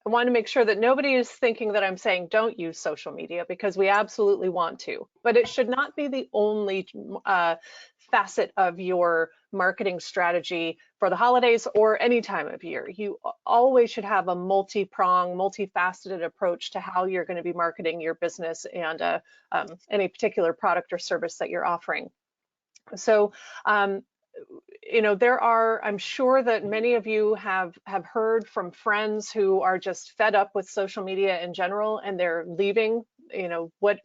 want to make sure that nobody is thinking that I'm saying don't use social media, because we absolutely want to, but it should not be the only facet of your marketing strategy for the holidays or any time of year. You always should have a multi-pronged, multifaceted approach to how you're going to be marketing your business and any particular product or service that you're offering. So there are, I'm sure that many of you have heard from friends who are just fed up with social media in general, and they're leaving,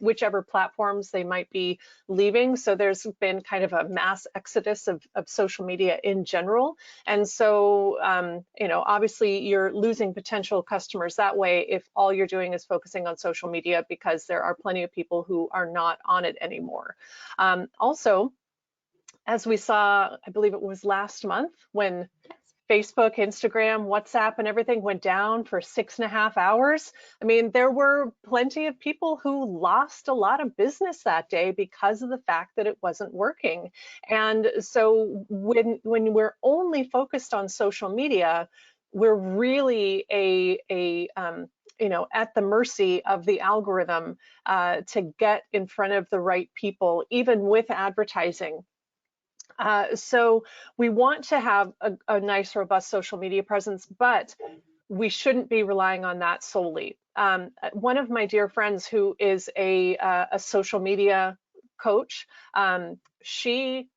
whichever platforms they might be leaving. So there's been kind of a mass exodus of social media in general. And so, obviously you're losing potential customers that way if all you're doing is focusing on social media, because there are plenty of people who are not on it anymore. Also, as we saw, I believe it was last month, when Facebook, Instagram, WhatsApp, and everything went down for 6.5 hours. I mean, there were plenty of people who lost a lot of business that day because of the fact that it wasn't working. And so when we're only focused on social media, we're really at the mercy of the algorithm to get in front of the right people, even with advertising. So we want to have a nice, robust social media presence, but we shouldn't be relying on that solely. One of my dear friends who is a social media coach, she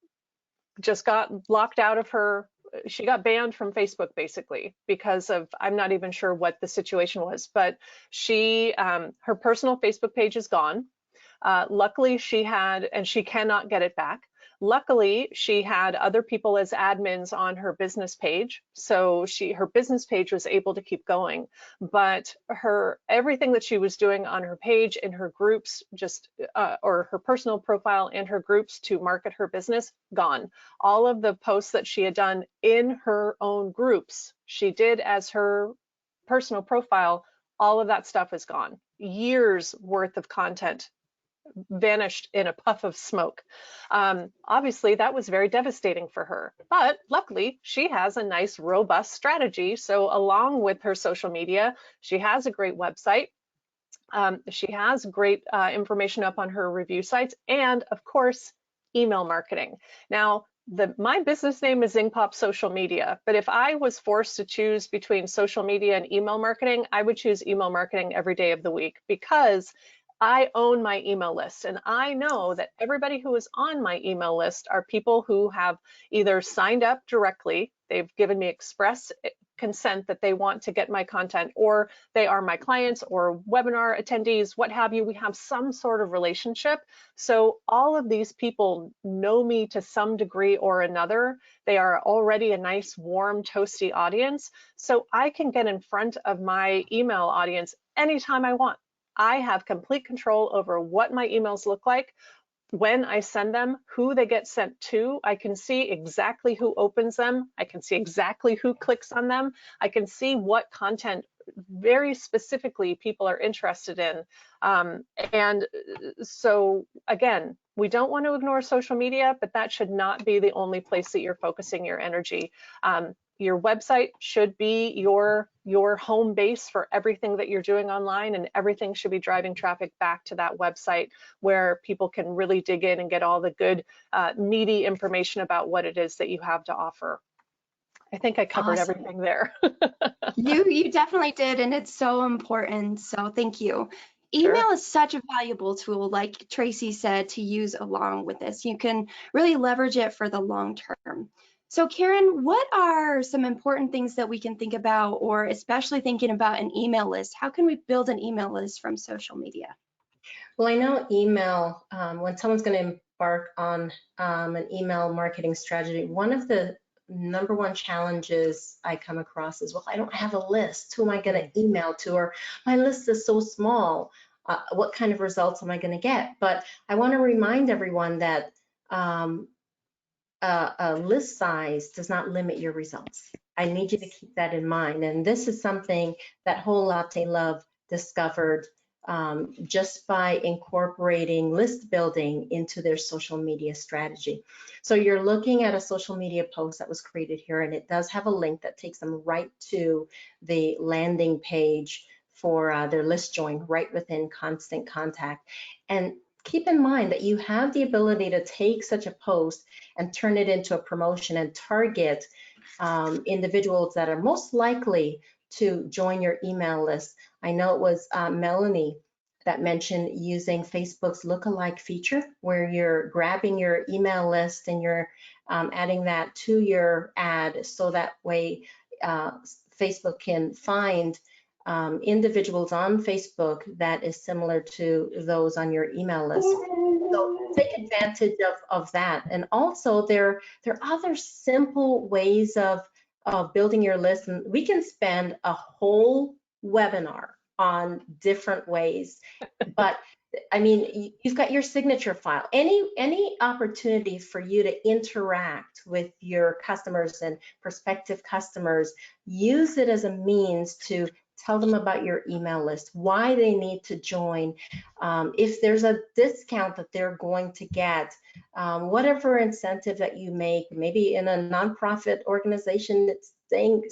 just got locked out of she got banned from Facebook basically because of, I'm not even sure what the situation was, but her personal Facebook page is gone. Luckily, she had, and she cannot get it back. Luckily, she had other people as admins on her business page, so her business page was able to keep going. But everything that she was doing on her page in her groups, or her personal profile and her groups to market her business, gone. All of the posts that she had done in her own groups, she did as her personal profile, all of that stuff is gone. Years worth of content vanished in a puff of smoke. Obviously, that was very devastating for her, but luckily she has a nice, robust strategy. So along with her social media, she has a great website. She has great information up on her review sites, and of course, email marketing. Now, my business name is Zingpop Social Media, but if I was forced to choose between social media and email marketing, I would choose email marketing every day of the week, because I own my email list, and I know that everybody who is on my email list are people who have either signed up directly, they've given me express consent that they want to get my content, or they are my clients or webinar attendees, what have you. We have some sort of relationship. So all of these people know me to some degree or another. They are already a nice, warm, toasty audience. So I can get in front of my email audience anytime I want. I have complete control over what my emails look like, when I send them, who they get sent to. I can see exactly who opens them. I can see exactly who clicks on them. I can see what content very specifically people are interested in. And so again, we don't want to ignore social media, but that should not be the only place that you're focusing your energy. Your website should be your home base for everything that you're doing online, and everything should be driving traffic back to that website where people can really dig in and get all the good, meaty information about what it is that you have to offer. I think I covered Awesome. everything there. You definitely did, and it's so important. So thank you. Sure. Email is such a valuable tool, like Tracy said, to use along with this. You can really leverage it for the long term. So Karen, what are some important things that we can think about, or especially thinking about an email list? How can we build an email list from social media? Well, I know email, when someone's going to embark on an email marketing strategy, one of the #1 challenges I come across is, well, I don't have a list. Who am I going to email to? Or my list is so small. What kind of results am I going to get? But I want to remind everyone that a list size does not limit your results. I need you to keep that in mind. And this is something that Whole Latte Love discovered just by incorporating list building into their social media strategy. So you're looking at a social media post that was created here, and it does have a link that takes them right to the landing page for their list join right within Constant Contact. And keep in mind that you have the ability to take such a post and turn it into a promotion and target individuals that are most likely to join your email list. I know it was Melanie that mentioned using Facebook's lookalike feature, where you're grabbing your email list and you're adding that to your ad, so that way Facebook can find individuals on Facebook that is similar to those on your email list. So take advantage of that. And also there are other simple ways of building your list, and we can spend a whole webinar on different ways. But I mean, you've got your signature file. Any opportunity for you to interact with your customers and prospective customers, use it as a means to tell them about your email list, why they need to join, if there's a discount that they're going to get, whatever incentive that you make, maybe in a nonprofit organization that's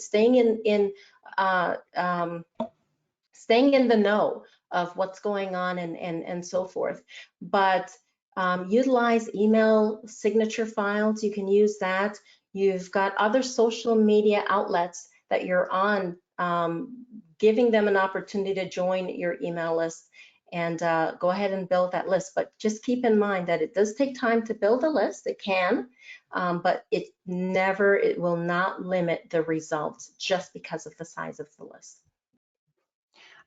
staying in the know of what's going on and so forth. But utilize email signature files. You can use that. You've got other social media outlets that you're on, giving them an opportunity to join your email list, and go ahead and build that list. But just keep in mind that it does take time to build a list. It can, but it will not limit the results just because of the size of the list.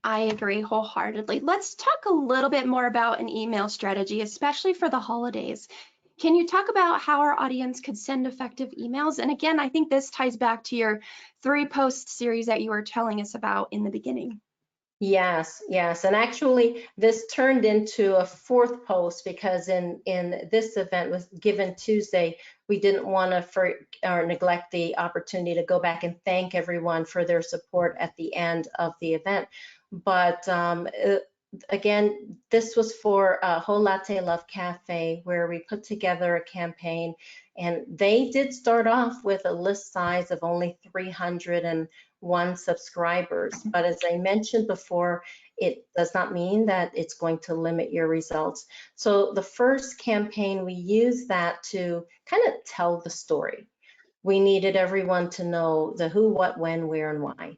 I agree wholeheartedly. Let's talk a little bit more about an email strategy, especially for the holidays. Can you talk about how our audience could send effective emails? And again, I think this ties back to your 3-post series that you were telling us about in the beginning. Yes, yes. And actually this turned into a 4th post because in this event was Given Tuesday, we didn't want to neglect the opportunity to go back and thank everyone for their support at the end of the event. But again, this was for Whole Latte Love Cafe, where we put together a campaign, and they did start off with a list size of only 301 subscribers. But as I mentioned before, it does not mean that it's going to limit your results. So the first campaign, we used that to kind of tell the story. We needed everyone to know the who, what, when, where, and why.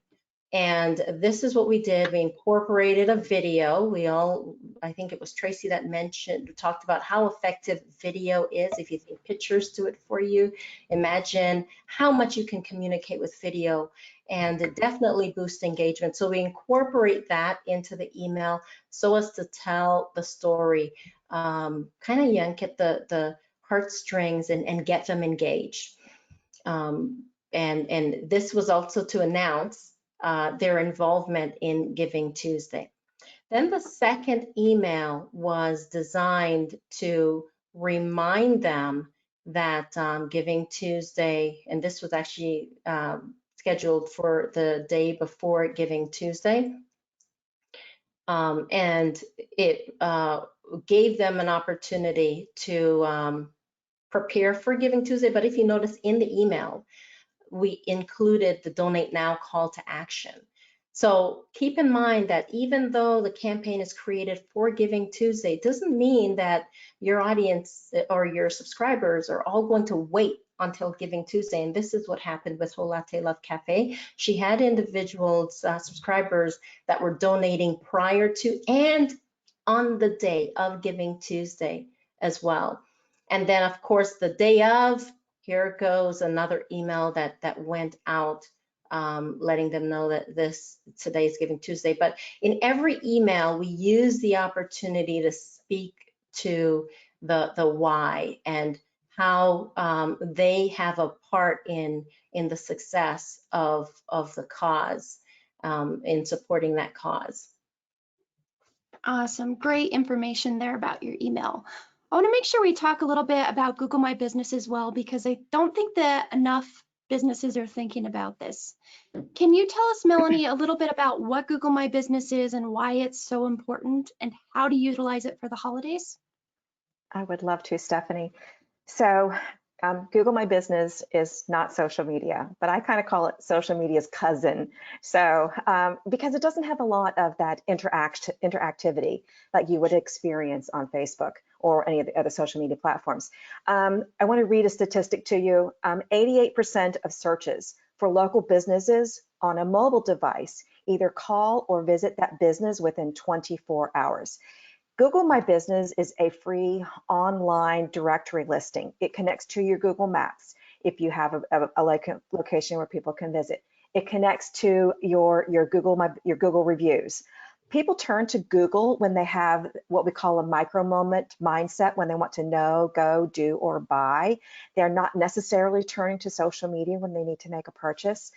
And this is what we did. We incorporated a video. I think it was Tracy that talked about how effective video is. If you think pictures do it for you, imagine how much you can communicate with video, and it definitely boosts engagement. So we incorporate that into the email so as to tell the story, kind of yank at the heartstrings and get them engaged. And this was also to announce their involvement in Giving Tuesday. Then the second email was designed to remind them that Giving Tuesday, and this was actually scheduled for the day before Giving Tuesday, and it gave them an opportunity to prepare for Giving Tuesday. But if you notice in the email, we included the Donate Now call to action. So keep in mind that even though the campaign is created for Giving Tuesday, it doesn't mean that your audience or your subscribers are all going to wait until Giving Tuesday. And this is what happened with Whole Latte Love Cafe. She had individuals, subscribers that were donating prior to and on the day of Giving Tuesday as well. And then of course the day of, here goes another email that went out, letting them know that today is Giving Tuesday. But in every email, we use the opportunity to speak to the why and how they have a part in the success of the cause, in supporting that cause. Awesome, great information there about your email. I want to make sure we talk a little bit about Google My Business as well, because I don't think that enough businesses are thinking about this. Can you tell us, Melanie, a little bit about what Google My Business is and why it's so important and how to utilize it for the holidays? I would love to, Stephanie. So Google My Business is not social media, but I kind of call it social media's cousin. So because it doesn't have a lot of that interactivity like you would experience on Facebook or any of the other social media platforms. I want to read a statistic to you. 88% of searches for local businesses on a mobile device either call or visit that business within 24 hours. Google My Business is a free online directory listing. It connects to your Google Maps if you have a location where people can visit. It connects to your Google reviews. People turn to Google when they have what we call a micro moment mindset, when they want to know, go, do, or buy. They're not necessarily turning to social media when they need to make a purchase.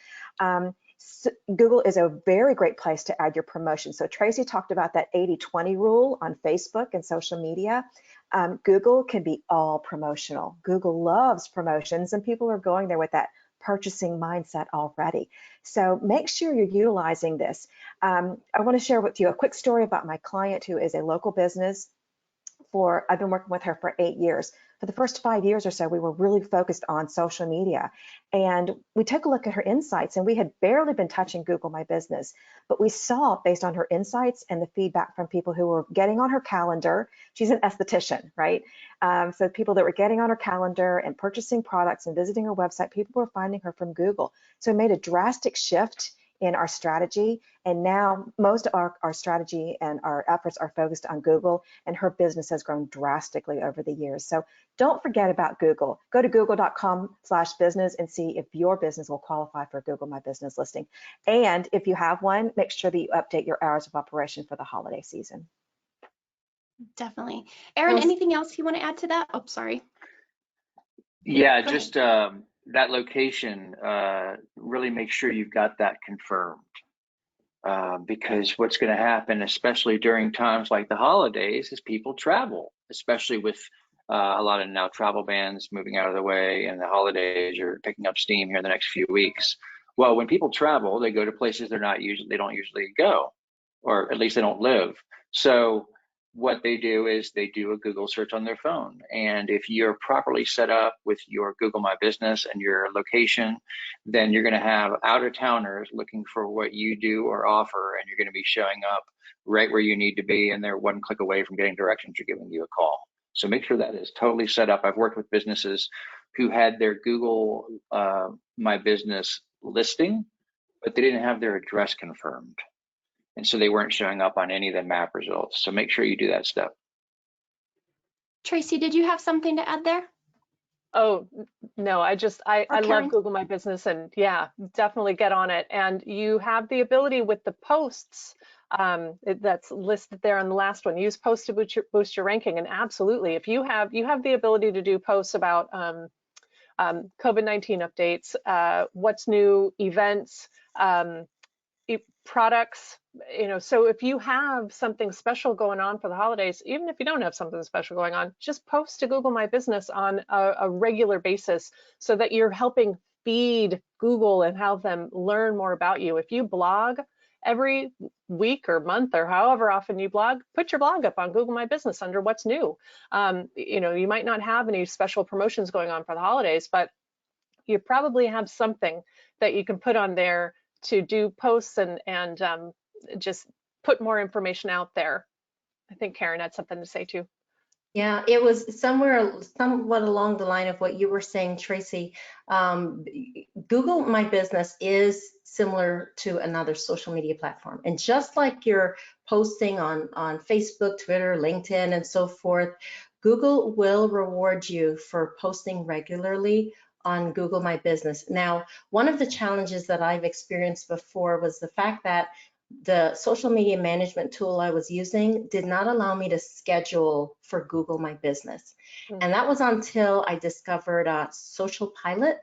Google is a very great place to add your promotion. So Tracy talked about that 80-20 rule on Facebook and social media. Google can be all promotional. Google loves promotions, and people are going there with that purchasing mindset already. So make sure you're utilizing this. I want to share with you a quick story about my client who is a local business. I've been working with her for 8 years. For the first 5 years or so, we were really focused on social media. And we took a look at her insights, and we had barely been touching Google My Business. But we saw, based on her insights and the feedback from people who were getting on her calendar, she's an esthetician, right? So people that were getting on her calendar and purchasing products and visiting her website, people were finding her from Google. So it made a drastic shift in our strategy. And now most of our strategy and our efforts are focused on Google, and her business has grown drastically over the years. So don't forget about Google. Go to google.com/business and see if your business will qualify for a Google My Business listing. And if you have one, make sure that you update your hours of operation for the holiday season. Definitely. Aaron, anything else you want to add to that? Oh, sorry. Yeah, just that location, really make sure you've got that confirmed. Because what's going to happen, especially during times like the holidays, is people travel, especially with a lot of now travel bans moving out of the way, and the holidays are picking up steam here in the next few weeks. Well, when people travel, they go to places they don't usually go, or at least they don't live. So what they do is they do a Google search on their phone. And if you're properly set up with your Google My Business and your location, then you're going to have out-of-towners looking for what you do or offer, and you're going to be showing up right where you need to be, and they're one click away from getting directions or giving you a call. So make sure that is totally set up. I've worked with businesses who had their Google My Business listing, but they didn't have their address confirmed. And so they weren't showing up on any of the map results. So make sure you do that step. Tracy, did you have something to add there? Oh, no, I love Google My Business, and yeah, definitely get on it. And you have the ability with the posts that's listed there on the last one. Use posts to boost your ranking. And absolutely, if you have the ability to do posts about COVID-19 updates, what's new, events, products, so if you have something special going on for the holidays, even if you don't have something special going on, just post to Google My Business on a regular basis so that you're helping feed Google and help them learn more about you. If you blog every week or month or however often you blog, put your blog up on Google My Business under what's new. You might not have any special promotions going on for the holidays, but you probably have something that you can put on there to do posts and just put more information out there. I think Karen had something to say too. Yeah, it was somewhat along the line of what you were saying, Tracy. Google My Business is similar to another social media platform. And just like you're posting on Facebook, Twitter, LinkedIn, and so forth, Google will reward you for posting regularly on Google My Business. Now, one of the challenges that I've experienced before was the fact that the social media management tool I was using did not allow me to schedule for Google My Business. And that was until I discovered Social Pilot.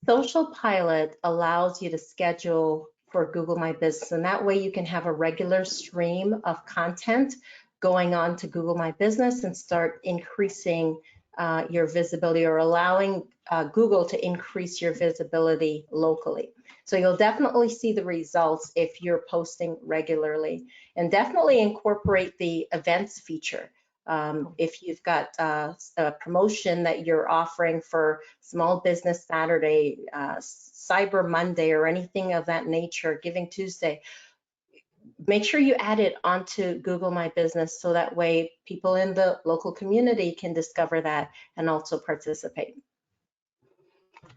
Social Pilot allows you to schedule for Google My Business, and that way you can have a regular stream of content going on to Google My Business and start increasing your visibility, or allowing Google to increase your visibility locally. So you'll definitely see the results if you're posting regularly, and definitely incorporate the events feature. If you've got a promotion that you're offering for Small Business Saturday, Cyber Monday, or anything of that nature, Giving Tuesday, make sure you add it onto Google My Business so that way people in the local community can discover that and also participate.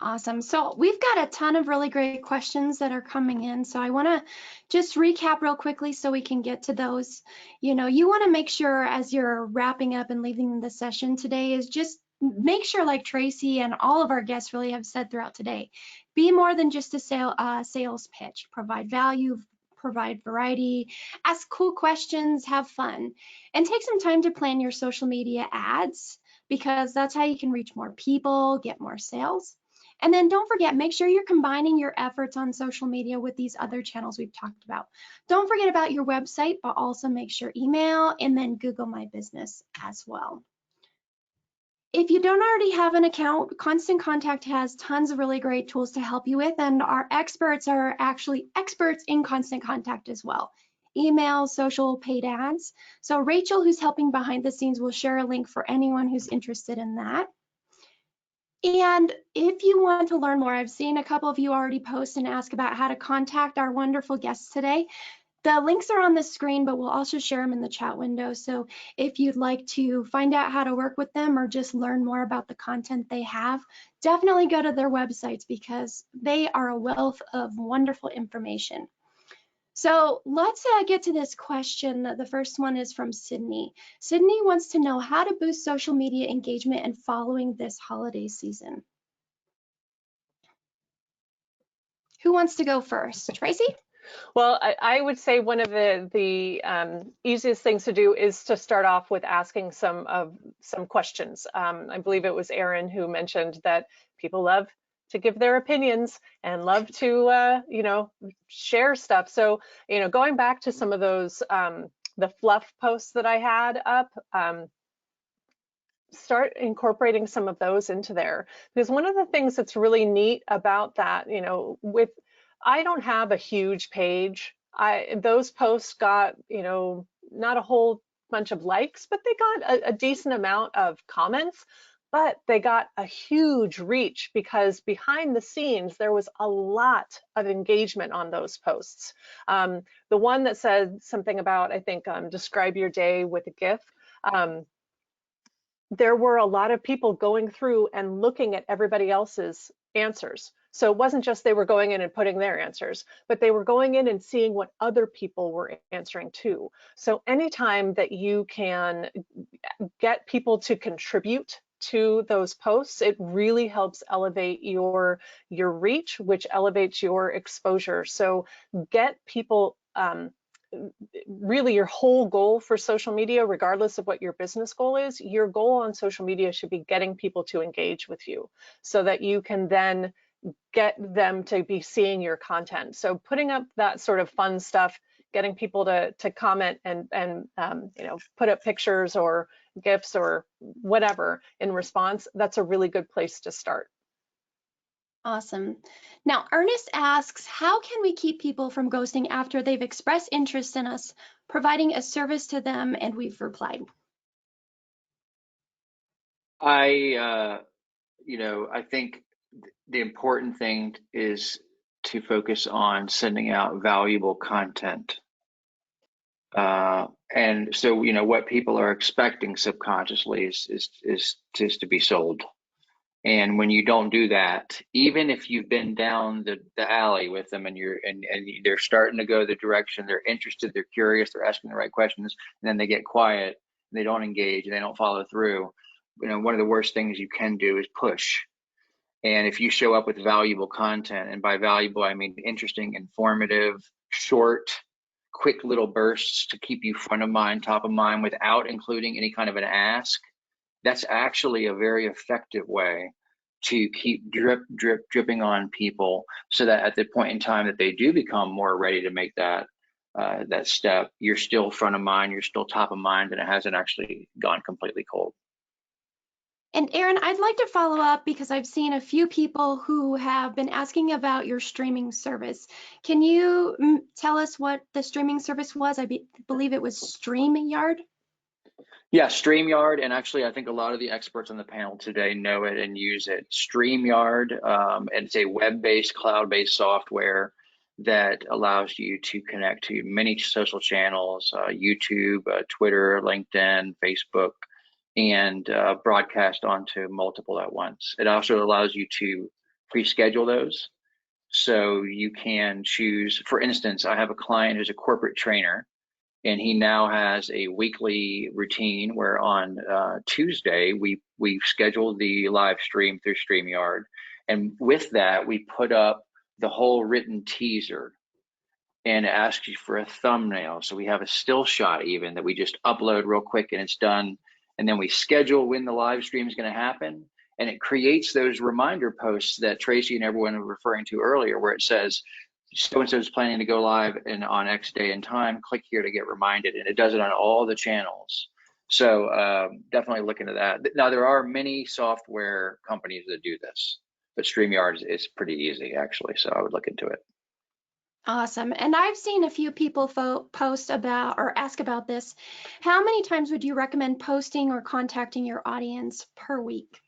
Awesome. So we've got a ton of really great questions that are coming in. So I want to just recap real quickly so we can get to those. You want to make sure as you're wrapping up and leaving the session today is just make sure, like Tracy and all of our guests really have said throughout today, be more than just a sales pitch. Provide value, provide variety, ask cool questions, have fun, and take some time to plan your social media ads, because that's how you can reach more people, get more sales. And then don't forget, make sure you're combining your efforts on social media with these other channels we've talked about. Don't forget about your website, but also make sure email and then Google My Business as well. If you don't already have an account, Constant Contact has tons of really great tools to help you with, and our experts are actually experts in Constant Contact as well. Email, social, paid ads. So Rachel, who's helping behind the scenes, will share a link for anyone who's interested in that. And if you want to learn more, I've seen a couple of you already post and ask about how to contact our wonderful guests today. The links are on the screen, but we'll also share them in the chat window. So if you'd like to find out how to work with them or just learn more about the content they have, definitely go to their websites because they are a wealth of wonderful information. So let's get to this question. The first one is from Sydney. Sydney wants to know how to boost social media engagement and following this holiday season. Who wants to go first? Tracy? Well, I would say one of the easiest things to do is to start off with asking some questions. I believe it was Erin who mentioned that people love to give their opinions and love to share stuff. So going back to some of those the fluff posts that I had up. Start incorporating some of those into there, because one of the things that's really neat about that, I don't have a huge page. Those posts got, not a whole bunch of likes, but they got a decent amount of comments, but they got a huge reach because behind the scenes, there was a lot of engagement on those posts. The one that said something about, I think, describe your day with a GIF. There were a lot of people going through and looking at everybody else's answers. So it wasn't just they were going in and putting their answers, but they were going in and seeing what other people were answering too. So anytime that you can get people to contribute to those posts, it really helps elevate your reach, which elevates your exposure. So get people really your whole goal for social media, regardless of what your business goal is, your goal on social media should be getting people to engage with you so that you can then get them to be seeing your content. So putting up that sort of fun stuff, getting people to comment and put up pictures or GIFs or whatever in response, that's a really good place to start. Awesome. Now, Ernest asks, how can we keep people from ghosting after they've expressed interest in us, providing a service to them, and we've replied? I think the important thing is to focus on sending out valuable content. And so, what people are expecting subconsciously is to be sold. And when you don't do that, even if you've been down the alley with them and they're starting to go the direction, they're interested, they're curious, they're asking the right questions, and then they get quiet, and they don't engage, and they don't follow through. One of the worst things you can do is push. And if you show up with valuable content, and by valuable, I mean interesting, informative, short, quick little bursts to keep you front of mind, top of mind, without including any kind of an ask, that's actually a very effective way to keep dripping on people, so that at the point in time that they do become more ready to make that step, you're still front of mind, you're still top of mind, and it hasn't actually gone completely cold. And Erin, I'd like to follow up because I've seen a few people who have been asking about your streaming service. Can you tell us what the streaming service was? I believe it was StreamYard. Yeah, StreamYard, and actually I think a lot of the experts on the panel today know it and use it. StreamYard, and it's a web-based, cloud-based software that allows you to connect to many social channels, YouTube, Twitter, LinkedIn, Facebook, and broadcast onto multiple at once. It also allows you to pre-schedule those. So you can choose, for instance, I have a client who's a corporate trainer, and he now has a weekly routine where on Tuesday, we schedule the live stream through StreamYard. And with that, we put up the whole written teaser and ask you for a thumbnail. So we have a still shot even that we just upload real quick and it's done. And then we schedule when the live stream is going to happen. And it creates those reminder posts that Tracy and everyone were referring to earlier, where it says, so-and-so is planning to go live and on X day and time, click here to get reminded. And it does it on all the channels. So definitely look into that. Now, there are many software companies that do this, but StreamYard is pretty easy, actually. So I would look into it. Awesome. And I've seen a few people post about or ask about this. How many times would you recommend posting or contacting your audience per week?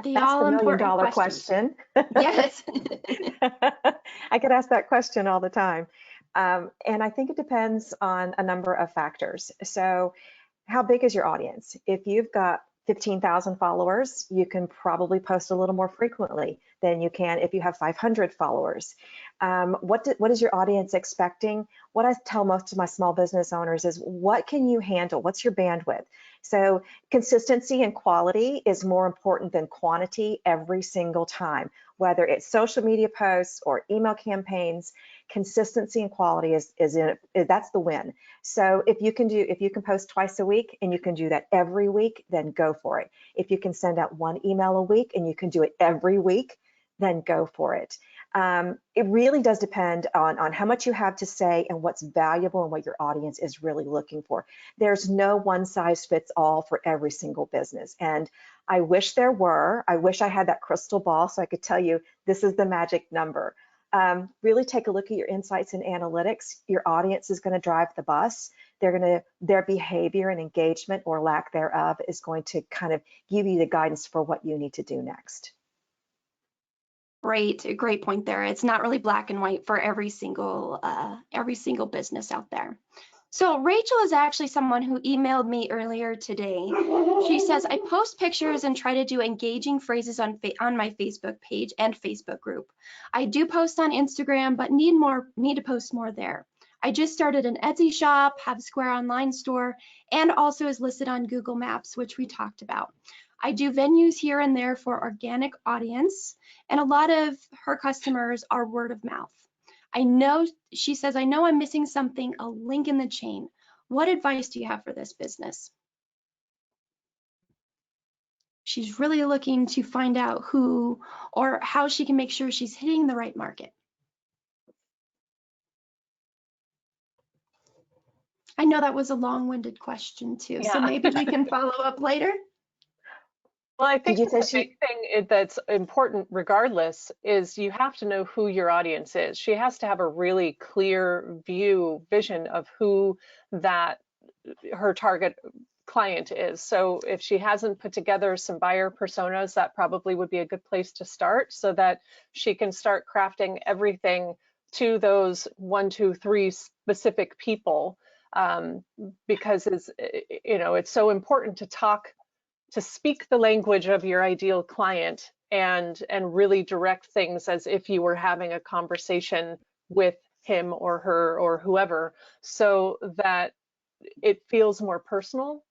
The That's the all-important million-dollar questions. question. Yes. I get asked that question all the time. And I think it depends on a number of factors. So how big is your audience? If you've got 15,000 followers, you can probably post a little more frequently than you can if you have 500 followers. What is your audience expecting? What I tell most of my small business owners is, what can you handle? What's your bandwidth? So consistency and quality is more important than quantity every single time, whether it's social media posts or email campaigns. Consistency and quality that's the win. So if you can post twice a week and you can do that every week, then go for it. If you can send out one email a week and you can do it every week, then go for it. It really does depend on how much you have to say and what's valuable and what your audience is really looking for. There's no one size fits all for every single business. And I wish there were. I wish I had that crystal ball so I could tell you this is the magic number. Really take a look at your insights and analytics. Your audience is going to drive the bus. Their behavior and engagement or lack thereof is going to kind of give you the guidance for what you need to do next. Great point there. It's not really black and white for every single business out there. So Rachel is actually someone who emailed me earlier today. She says, I post pictures and try to do engaging phrases on my Facebook page and Facebook group. I do post on Instagram, but need to post more there. I just started an Etsy shop, have a Square online store, and also is listed on Google Maps, which we talked about. I do venues here and there for organic audience, and a lot of her customers are word of mouth. She says, I know I'm missing something, a link in the chain. What advice do you have for this business? She's really looking to find out who or how she can make sure she's hitting the right market. I know that was a long-winded question too, so maybe we can follow up later. Well, I think the big thing that's important regardless is you have to know who your audience is. She has to have a really clear vision of who her target client is. So if she hasn't put together some buyer personas, that probably would be a good place to start so that she can start crafting everything to those 1, 2, 3 specific people, because it's so important to speak the language of your ideal client and really direct things as if you were having a conversation with him or her or whoever, so that it feels more personal,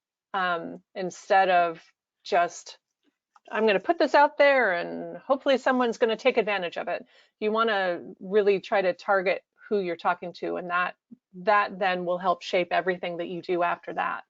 instead of just, I'm going to put this out there and hopefully someone's going to take advantage of it. You want to really try to target who you're talking to, and that then will help shape everything that you do after that.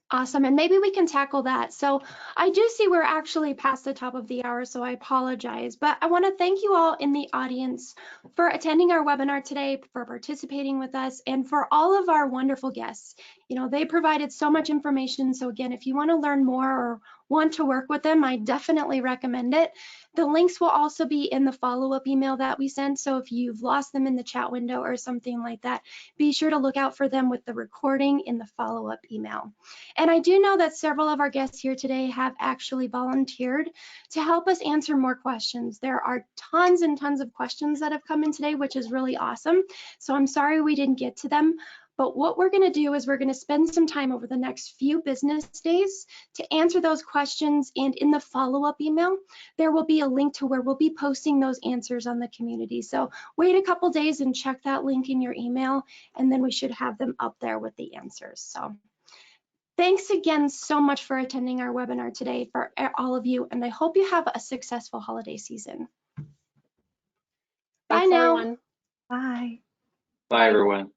Awesome, and maybe we can tackle that. So I do see we're actually past the top of the hour, so I apologize, but I want to thank you all in the audience for attending our webinar today, for participating with us, and for all of our wonderful guests. They provided so much information, so again, if you want to learn more or want to work with them, I definitely recommend it. The links will also be in the follow-up email that we sent, so if you've lost them in the chat window or something like that, be sure to look out for them with the recording in the follow-up email. And I do know that several of our guests here today have actually volunteered to help us answer more questions. There are tons and tons of questions that have come in today, which is really awesome. So I'm sorry we didn't get to them. But what we're going to do is we're going to spend some time over the next few business days to answer those questions. And in the follow-up email, there will be a link to where we'll be posting those answers on the community. So wait a couple days and check that link in your email, and then we should have them up there with the answers. So thanks again so much for attending our webinar today for all of you, and I hope you have a successful holiday season. Bye now. Everyone. Bye. Bye, everyone.